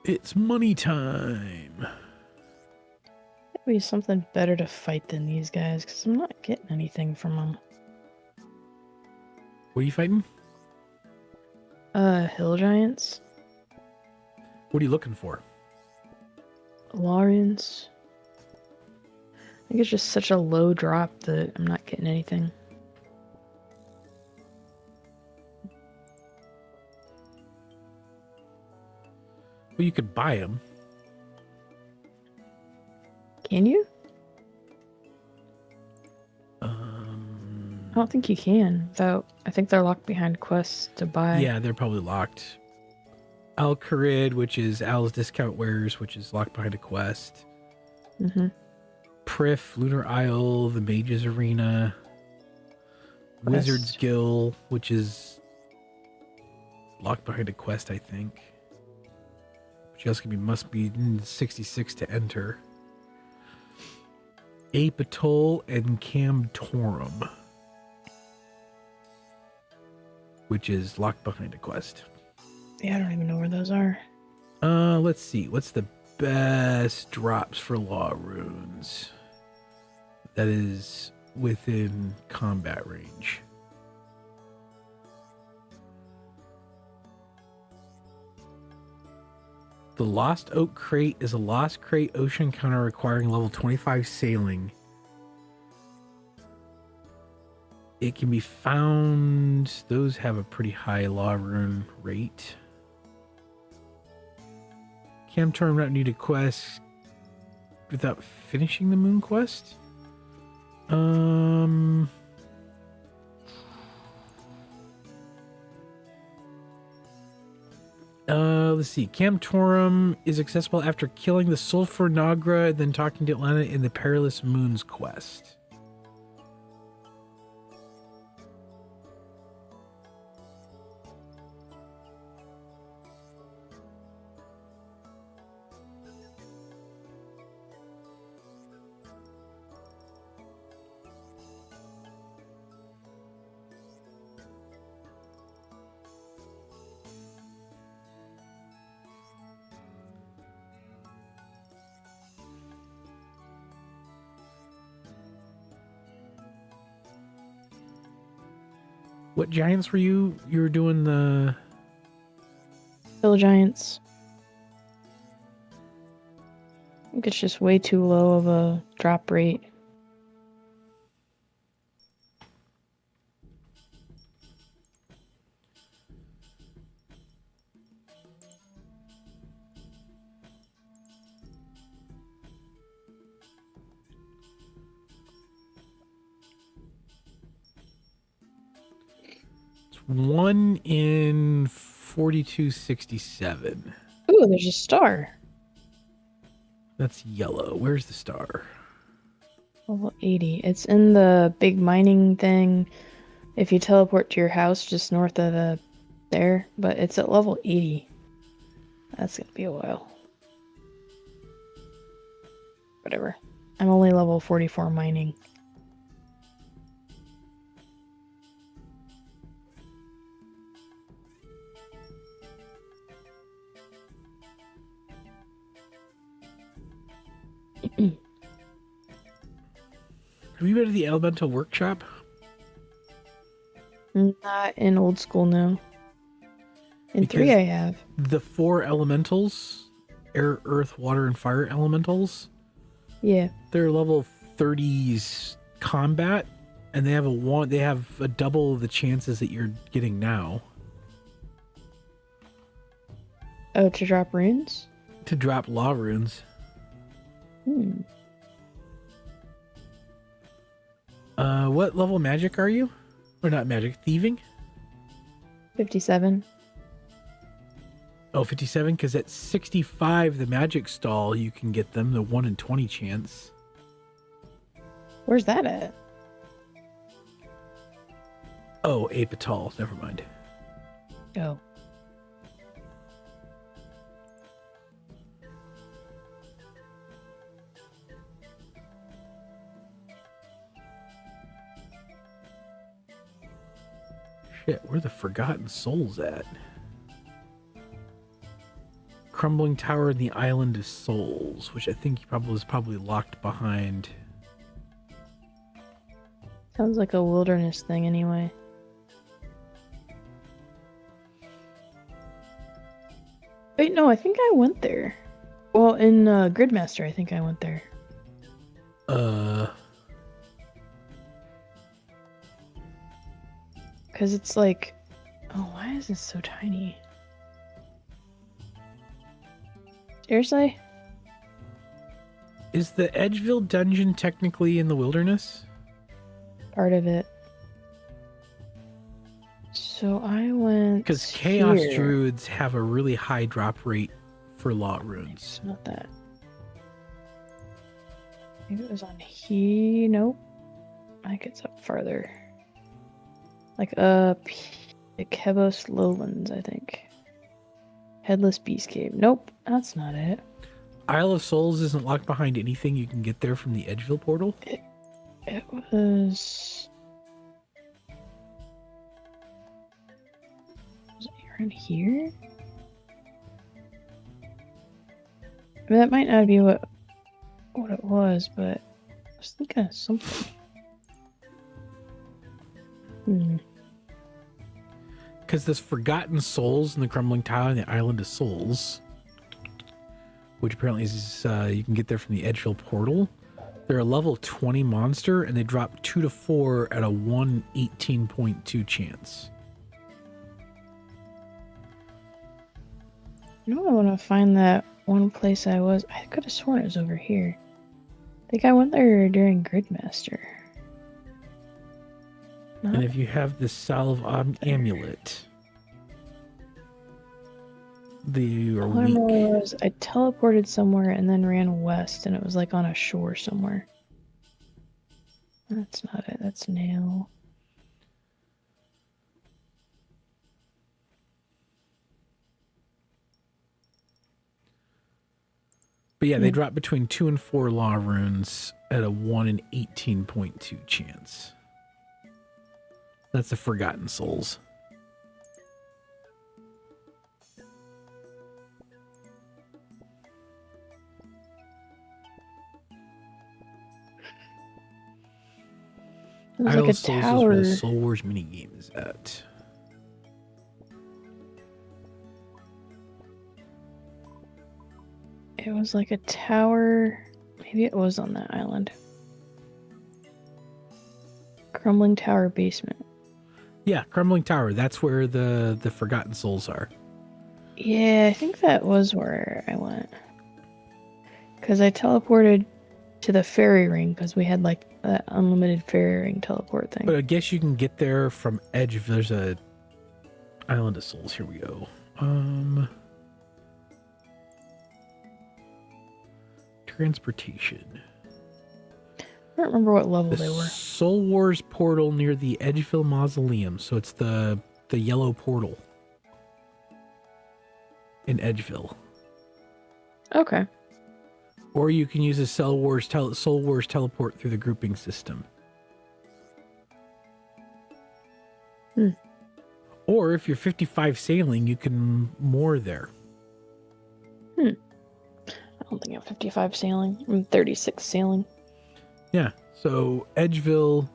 It's money time. That'd be something better to fight than these guys, because I'm not getting anything from them. What are you fighting? Hill giants. What are you looking for? Larians. I think it's just such a low drop that I'm not getting anything. Well, you could buy them. Can you? I don't think you can, though. I think they're locked behind quests to buy. Yeah, they're probably locked. Al-Kharid, which is Al's Discount Wares, which is locked behind a quest. Mm-hmm. Prif, Lunar Isle, the Mages Arena, Quest. Wizard's Guild, which is locked behind a quest, I think. Which else can be, must be 66 to enter. Apatol and Camtorum, which is locked behind a quest. Yeah, I don't even know where those are. Let's see. What's the best drops for law runes that is within combat range? The Lost Oak Crate is a Lost Crate ocean encounter requiring level 25 sailing. It can be found... Those have a pretty high law rune rate. Camtorm not need a quest without finishing the moon quest? Let's see. Camtorum is accessible after killing the Sulfur Nagra and then talking to Atlanta in the Perilous Moons quest. What giants were you? You were doing the... Hill giants. I think it's just way too low of a drop rate. It's 1 in 4267. Ooh, there's a star. That's yellow. Where's the star? Level 80. It's in the big mining thing. If you teleport to your house just north of there, but it's at level 80. That's gonna be a while. Whatever. I'm only level 44 mining. Have you been to the Elemental Workshop? Not in old school, no. In Because 3 I have. the 4 elementals, air, earth, water, and fire elementals, Yeah. they're level 30s combat, and they have a double the chances that you're getting now Oh, to drop runes? to drop law runes. What level magic are you? Or not magic, thieving? 57. Oh, 57, because at 65, the magic stall, you can get them, the 1 in 20 chance. Where's that at? Oh, Apital, never mind. Oh. Shit, where the Forgotten Souls at? Crumbling Tower in the Island of Souls, which I think was probably locked behind. Sounds like a wilderness thing anyway. Wait, no, I think I went there. Well, in Gridmaster, I think I went there. Because it's like... Oh, why is this so tiny? Seriously? Is the Edgeville dungeon technically in the wilderness? Part of it. So I went... Because Chaos here. Druids have a really high drop rate for law runes. It's not that. Maybe it was on here. Nope. I think it's up farther. Like up Kebos Lowlands, I think. Headless Beast Cave. Nope, that's not it. Isle of Souls isn't locked behind anything you can get there from the Edgeville portal? It was... Was it around here? I mean, that might not be what it was, but I was thinking of something. Because there's Forgotten Souls in the Crumbling Tower and the Island of Souls, which apparently is you can get there from the Edgeville portal. They're a level 20 monster, and they drop 2 to 4 at a 1/18.2 chance. You know, I want to find that one place I was. I could have sworn it was over here. I think I went there during Gridmaster. And if you have the Salve Amulet, you are all I weak. remember was I teleported somewhere and then ran west, and it was like on a shore somewhere. That's not it. That's Nail. But yeah, they drop between 2 and 4 law runes at a 1 in 18.2 chance. That's the Forgotten Souls. It was Isle like a of Souls tower. is where the Soul Wars minigame is at. It was like a tower. Maybe it was on that island. Crumbling Tower basement. Yeah, Crumbling Tower. That's where the Forgotten Souls are. Yeah, I think that was where I went. Because I teleported to the fairy ring because we had like that unlimited fairy ring teleport thing. But I guess you can get there from Edge if there's a Island of Souls. Here we go. transportation. I don't remember what level The they were. Soul Wars portal near the Edgeville Mausoleum. So it's the yellow portal in Edgeville. Okay. Or you can use a Soul Wars teleport through the grouping system. Or if you're 55 sailing, you can moor there. I don't think I'm 55 sailing. I'm 36 sailing. Yeah. So Edgeville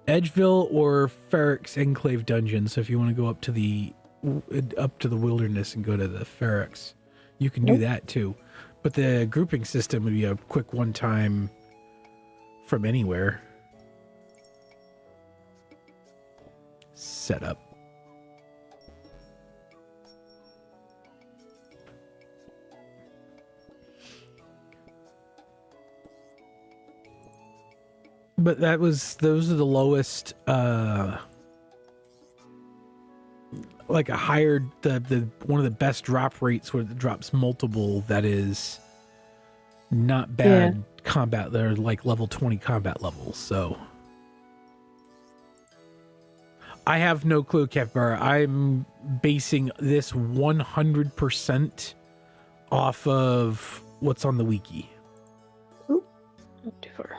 or Ferrex Enclave Dungeon. So if you want to go up to the wilderness and go to the Ferrex, you can do that too. But the grouping system would be a quick one time from anywhere setup. But those are the lowest, like a higher, the one of the best drop rates where it drops multiple. That is not bad combat. They're like level 20 combat levels. So I have no clue, Capybara. I'm basing this 100% off of what's on the wiki. Ooh, not too far.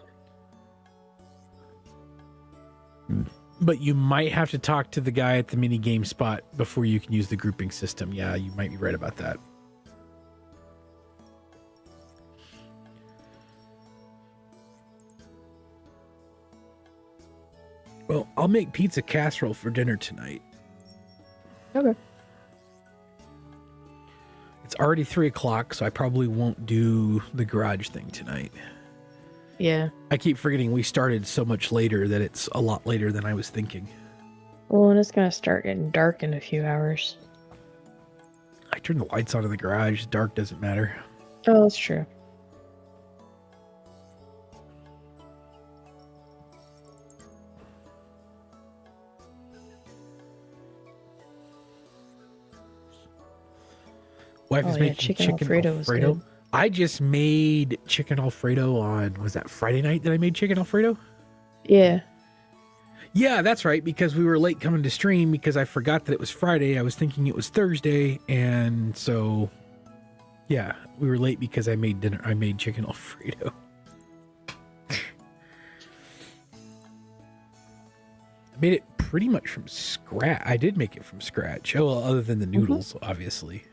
But you might have to talk to the guy at the mini game spot before you can use the grouping system. Yeah, you might be right about that. Well, I'll make pizza casserole for dinner tonight. Okay. It's already 3 o'clock, so I probably won't do the garage thing tonight. Yeah. I keep forgetting we started so much later that it's a lot later than I was thinking. Well, and it's going to start getting dark in a few hours. I turned the lights on in the garage. Dark doesn't matter. Oh, that's true. Wife is making chicken Alfredo. Alfredo. I just made chicken Alfredo on, was that Friday night that I made chicken Alfredo? Yeah. Yeah, that's right, because we were late coming to stream because I forgot that it was Friday. I was thinking it was Thursday, and so, yeah, we were late because I made dinner. I made chicken Alfredo. I made it pretty much from scratch. I did make it from scratch. Oh, well, other than the noodles, obviously.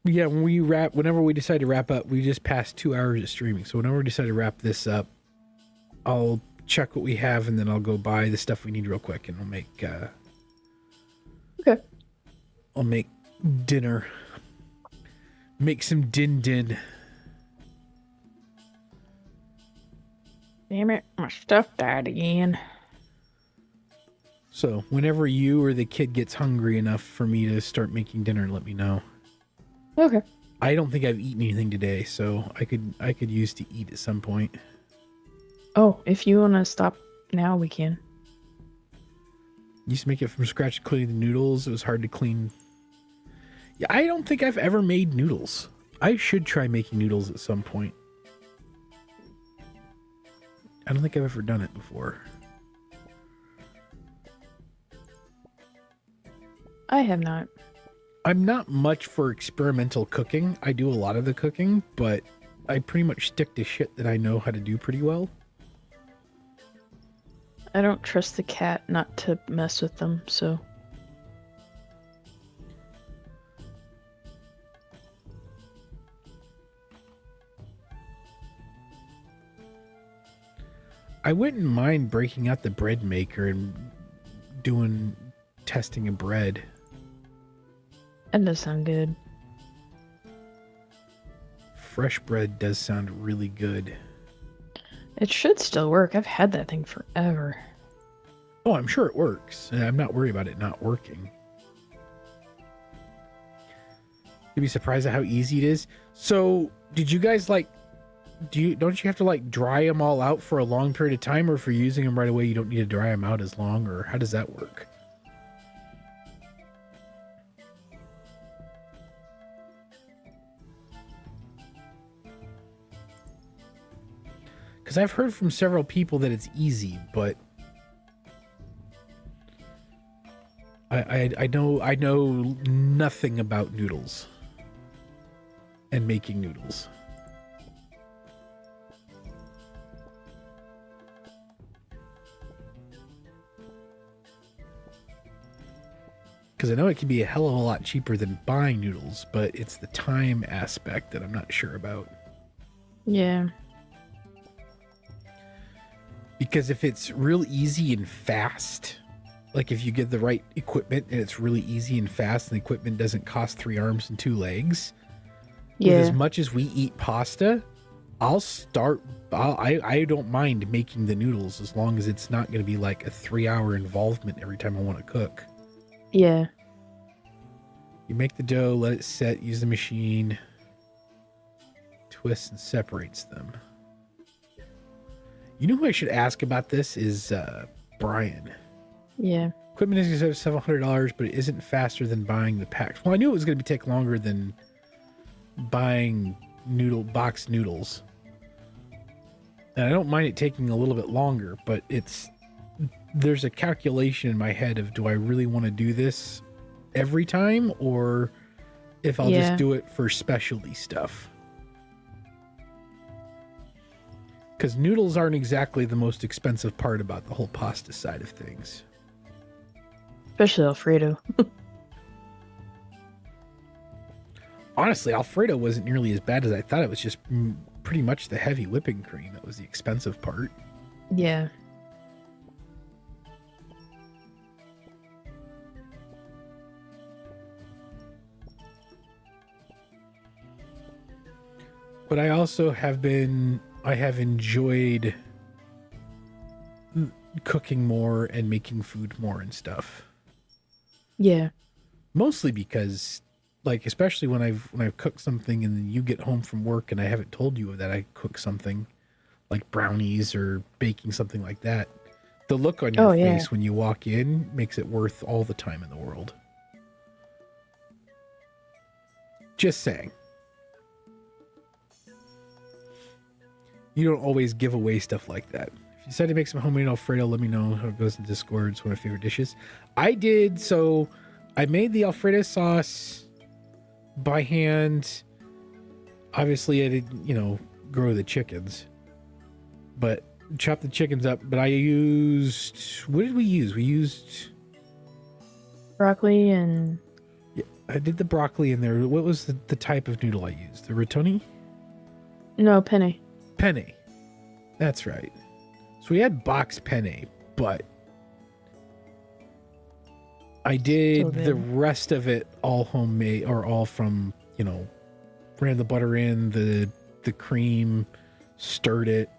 Yeah, whenever we decide to wrap up, we just passed 2 hours of streaming. So whenever we decide to wrap this up, I'll check what we have and then I'll go buy the stuff we need real quick and I'll make Okay. I'll make dinner. Make some din. Damn it, my stuff died again. So whenever you or the kid gets hungry enough for me to start making dinner, let me know. Okay. I don't think I've eaten anything today, so I could use to eat at some point. Oh, if you want to stop now, we can. Used to make it from scratch, including the noodles. It was hard to clean. Yeah, I don't think I've ever made noodles. I should try making noodles at some point. I don't think I've ever done it before. I have not. I'm not much for experimental cooking. I do a lot of the cooking, but I pretty much stick to shit that I know how to do pretty well. I don't trust the cat not to mess with them, so. I wouldn't mind breaking out the bread maker and doing testing of bread. That does sound good. Fresh bread does sound really good. It should still work. I've had that thing forever. Oh, I'm sure it works. I'm not worried about it not working. You'd be surprised at how easy it is. So, did you guys don't you have to like dry them all out for a long period of time, or if you're using them right away, you don't need to dry them out as long, or how does that work? Because I've heard from several people that it's easy, but I know nothing about noodles and making noodles. Because I know it can be a hell of a lot cheaper than buying noodles, but it's the time aspect that I'm not sure about. Yeah. Because if it's real easy and fast, like if you get the right equipment and it's really easy and fast and the equipment doesn't cost 3 arms and 2 legs, Yeah. with as much as we eat pasta, I don't mind making the noodles as long as it's not going to be like a 3-hour involvement every time I want to cook. Yeah. You make the dough, let it set, use the machine, twists and separates them. You know who I should ask about this is Brian. Yeah. Equipment is $700, but it isn't faster than buying the packs. Well, I knew it was going to take longer than buying box noodles. And I don't mind it taking a little bit longer, but there's a calculation in my head of, do I really want to do this every time, or if I'll just do it for specialty stuff? Because noodles aren't exactly the most expensive part about the whole pasta side of things. Especially Alfredo. Honestly, Alfredo wasn't nearly as bad as I thought. It was just pretty much the heavy whipping cream that was the expensive part. Yeah. But I also have enjoyed cooking more and making food more and stuff. Yeah. Mostly because, like, especially when I've cooked something and then you get home from work and I haven't told you that I cooked something, like brownies or baking something like that. The look on your face when you walk in makes it worth all the time in the world. Just saying. You don't always give away stuff like that. If you decide to make some homemade Alfredo, let me know how it goes in Discord. It's one of my favorite dishes. I did, so I made the Alfredo sauce by hand. Obviously, I didn't, grow the chickens. But chop the chickens up. But I used... What did we use? We used... Broccoli and... Yeah, I did the broccoli in there. What was the type of noodle I used? The rotoni? No, penne. Penne. That's right. So we had box penne, but I did the rest of it all homemade, or all from, ran the butter in, the cream, stirred it,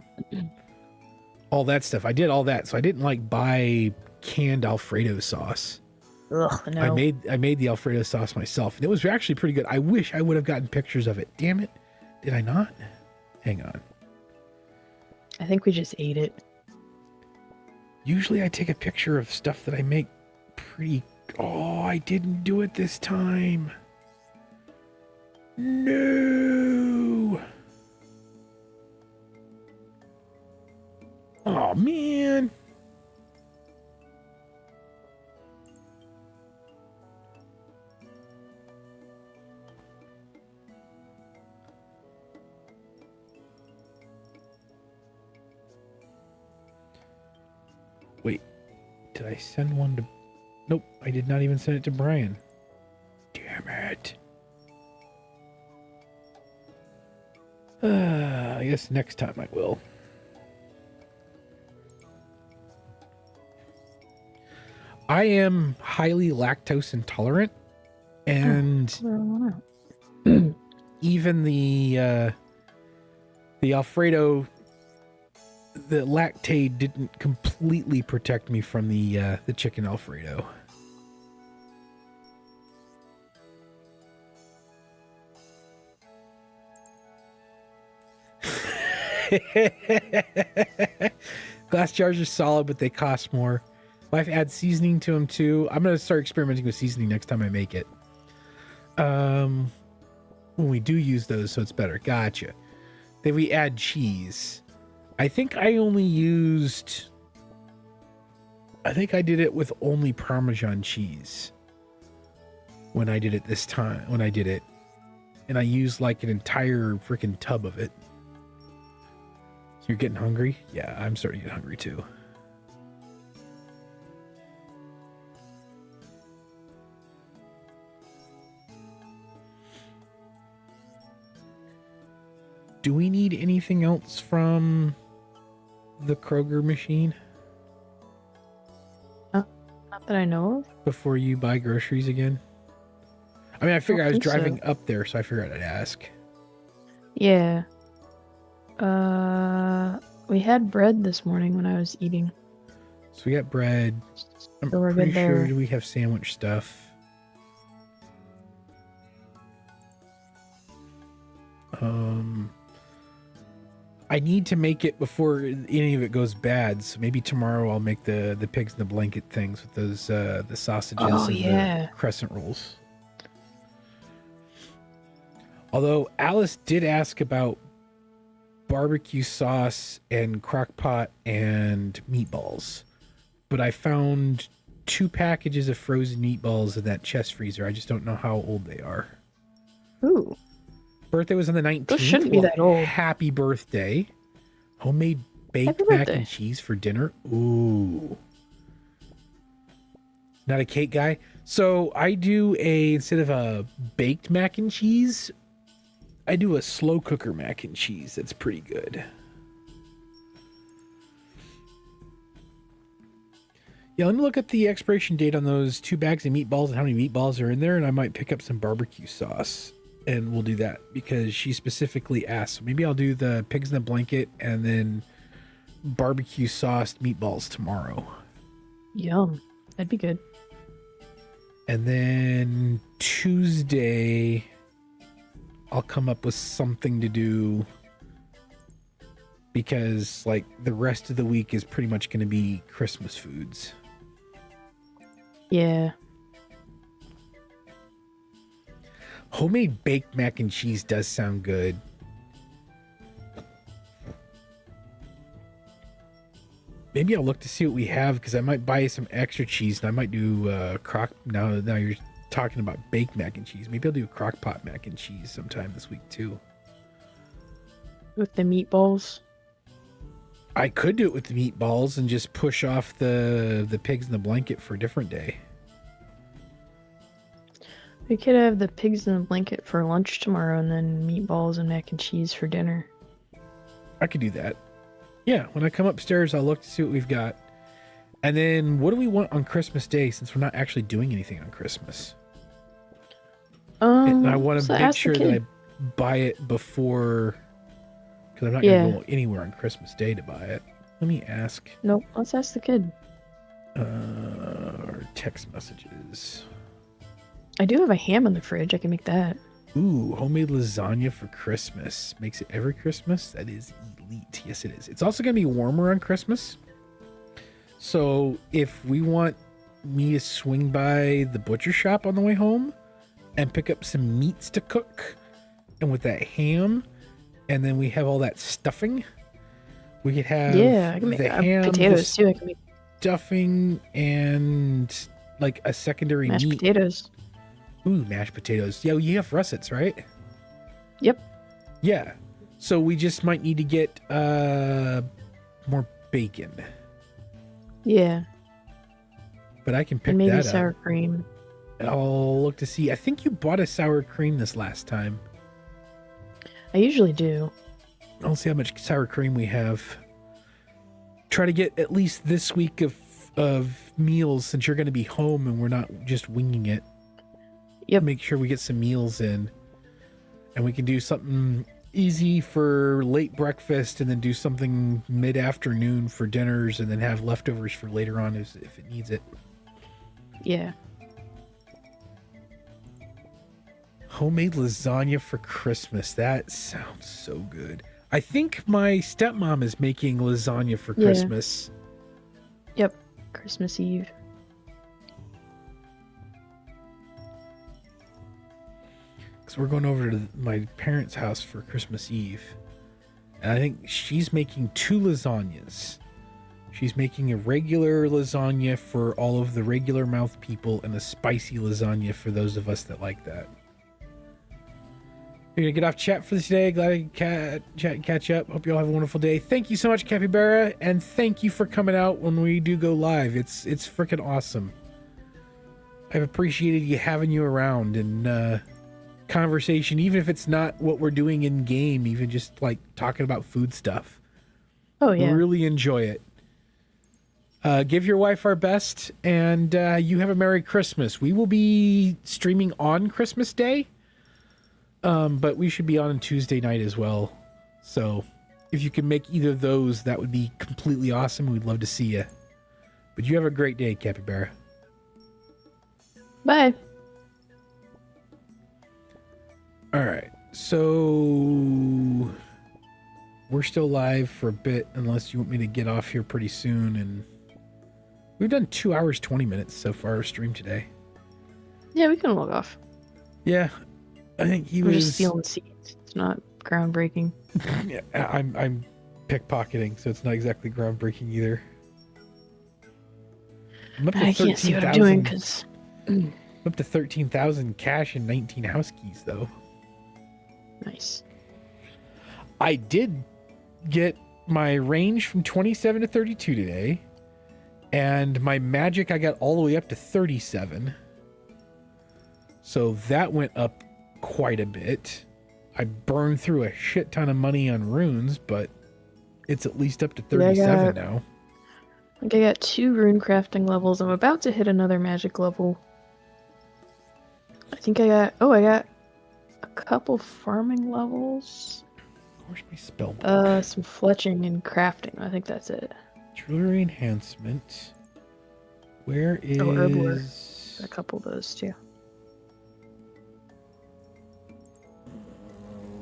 all that stuff. I did all that. So I didn't buy canned Alfredo sauce. Ugh, no. I made the Alfredo sauce myself, and it was actually pretty good. I wish I would have gotten pictures of it. Damn it. Did I not? Hang on. I think we just ate it. Usually I take a picture of stuff that I make pretty... Oh, I didn't do it this time. No. Oh, man. Wait, did I send one to... Nope, I did not even send it to Brian. Damn it. I guess next time I will. I am highly lactose intolerant, and even the Alfredo... The lactate didn't completely protect me from the chicken Alfredo. Glass jars are solid, but they cost more. Wife adds seasoning to them too. I'm gonna start experimenting with seasoning next time I make it. When we do use those, so it's better. Gotcha. Then we add cheese. I think I only used. I think I did it with only Parmesan cheese when I did it this time. When I did it, and I used like an entire freaking tub of it. You're getting hungry? Yeah, I'm starting to get hungry too. Do we need anything else from the Kroger machine? Not that I know of. Before you buy groceries again? I mean, I figured I was think so. driving up there, so I figured I'd ask. Yeah. We had bread this morning when I was eating. So we got bread. I'm So we're pretty good sure there. we have sandwich stuff. I need to make it before any of it goes bad. So maybe tomorrow I'll make the pigs in the blanket things with those the sausages Oh, and yeah. the crescent rolls. Although Alice did ask about barbecue sauce and crock pot and meatballs, but I found 2 packages of frozen meatballs in that chest freezer. I just don't know how old they are. Ooh. Birthday was on the 19th. Those shouldn't be that old. Happy birthday. Homemade baked Happy mac birthday. and cheese for dinner. Ooh. Not a cake guy. So I do instead of a baked mac and cheese, I do a slow cooker mac and cheese. That's pretty good. Yeah, let me look at the expiration date on those 2 bags of meatballs and how many meatballs are in there, and I might pick up some barbecue sauce. And we'll do that because she specifically asked. So maybe I'll do the pigs in the blanket and then barbecue sauced meatballs tomorrow. Yum. That'd be good. And then Tuesday, I'll come up with something to do because like the rest of the week is pretty much going to be Christmas foods. Yeah. Homemade baked mac and cheese does sound good. Maybe I'll look to see what we have because I might buy some extra cheese and I might do now you're talking about baked mac and cheese. Maybe I'll do crock pot mac and cheese sometime this week too. With the meatballs. I could do it with the meatballs and just push off the pigs in the blanket for a different day. We could have the pigs in the blanket for lunch tomorrow and then meatballs and mac and cheese for dinner. I could do that. Yeah, when I come upstairs, I'll look to see what we've got. And then what do we want on Christmas Day since we're not actually doing anything on Christmas? And I want to make sure that I buy it before, because I'm not going to go anywhere on Christmas Day to buy it. Let me ask. Nope, let's ask the kid. Text messages. I do have a ham in the fridge. I can make that. Ooh, homemade lasagna for Christmas. Makes it every Christmas? That is elite. Yes, it is. It's also going to be warmer on Christmas. So if we want me to swing by the butcher shop on the way home and pick up some meats to cook, and with that ham, and then we have all that stuffing, we could have I can make the ham, potatoes too. I can make stuffing, and like a secondary mashed meat. potatoes. Ooh, mashed potatoes. Yeah, you have russets, right? Yep. Yeah. So we just might need to get more bacon. Yeah. But I can pick And maybe that sour up. cream. I'll look to see. I think you bought a sour cream this last time. I usually do. I'll see how much sour cream we have. Try to get at least this week of meals since you're going to be home and we're not just winging it. Yep. Make sure we get some meals in. And we can do something easy for late breakfast and then do something mid-afternoon for dinners and then have leftovers for later on if it needs it. Yeah. Homemade lasagna for Christmas. That sounds so good. I think my stepmom is making lasagna for Christmas. Yep. Christmas Eve. Because we're going over to my parents' house for Christmas Eve. And I think she's making 2 lasagnas. She's making a regular lasagna for all of the regular mouth people and a spicy lasagna for those of us that like that. We're going to get off chat for today. Glad I could chat and catch up. Hope you all have a wonderful day. Thank you so much, Capybara, and thank you for coming out when we do go live. It's freaking awesome. I've appreciated you having you around and conversation, even if it's not what we're doing in game, even just like talking about food stuff. Oh yeah. Really enjoy it. Give your wife our best, and you have a Merry Christmas. We will be streaming on Christmas Day, but we should be on Tuesday night as well. So if you can make either of those, that would be completely awesome. We'd love to see you. But you have a great day, Capybara. Bye. All right, so we're still live for a bit, unless you want me to get off here pretty soon. And we've done 2 hours, 20 minutes so far stream today. Yeah, we can log off. Yeah, I think We're just stealing seeds. It's not groundbreaking. Yeah, I'm pickpocketing, so it's not exactly groundbreaking either. I'm up to I can't see what I'm doing because up to 13,000 cash and 19 house keys though. Nice. I did get my range from 27 to 32 today, and my magic I got all the way up to 37. So that went up quite a bit. I burned through a shit ton of money on runes, but it's at least up to 37 now. I think I got 2 rune crafting levels. I'm about to hit another magic level. I think I got a couple farming levels. Where's my spell book? Some fletching and crafting. I think that's it. Jewelry enhancement. Where is... Oh, herb lore. A couple of those too.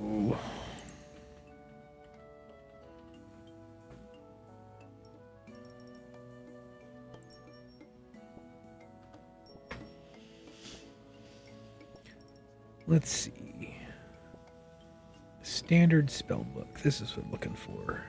Oh. Let's see. Standard spell book. This is what I'm looking for.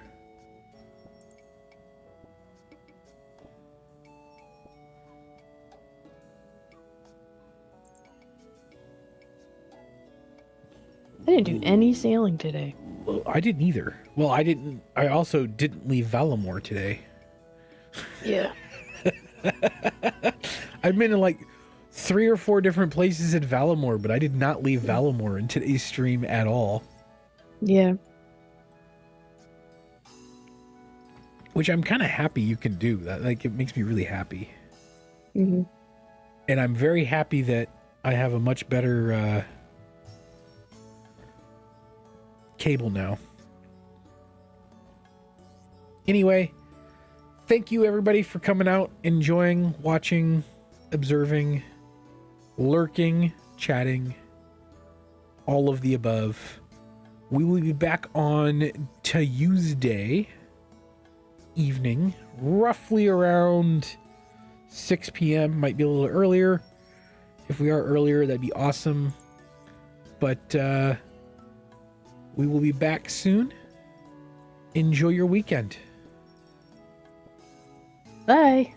I didn't do any sailing today. Well, I didn't either. Well, I also didn't leave Valamore today. Yeah. I've been in like 3 or 4 different places at Valamore, but I did not leave Valamore in today's stream at all. Yeah. Which I'm kind of happy you can do. That, like, it makes me really happy. Mm-hmm. And I'm very happy that I have a much better cable now. Anyway, thank you everybody for coming out, enjoying, watching, observing, lurking, chatting, all of the above. We will be back on Tuesday evening, roughly around 6 p.m. Might be a little earlier. If we are earlier, that'd be awesome. But we will be back soon. Enjoy your weekend. Bye.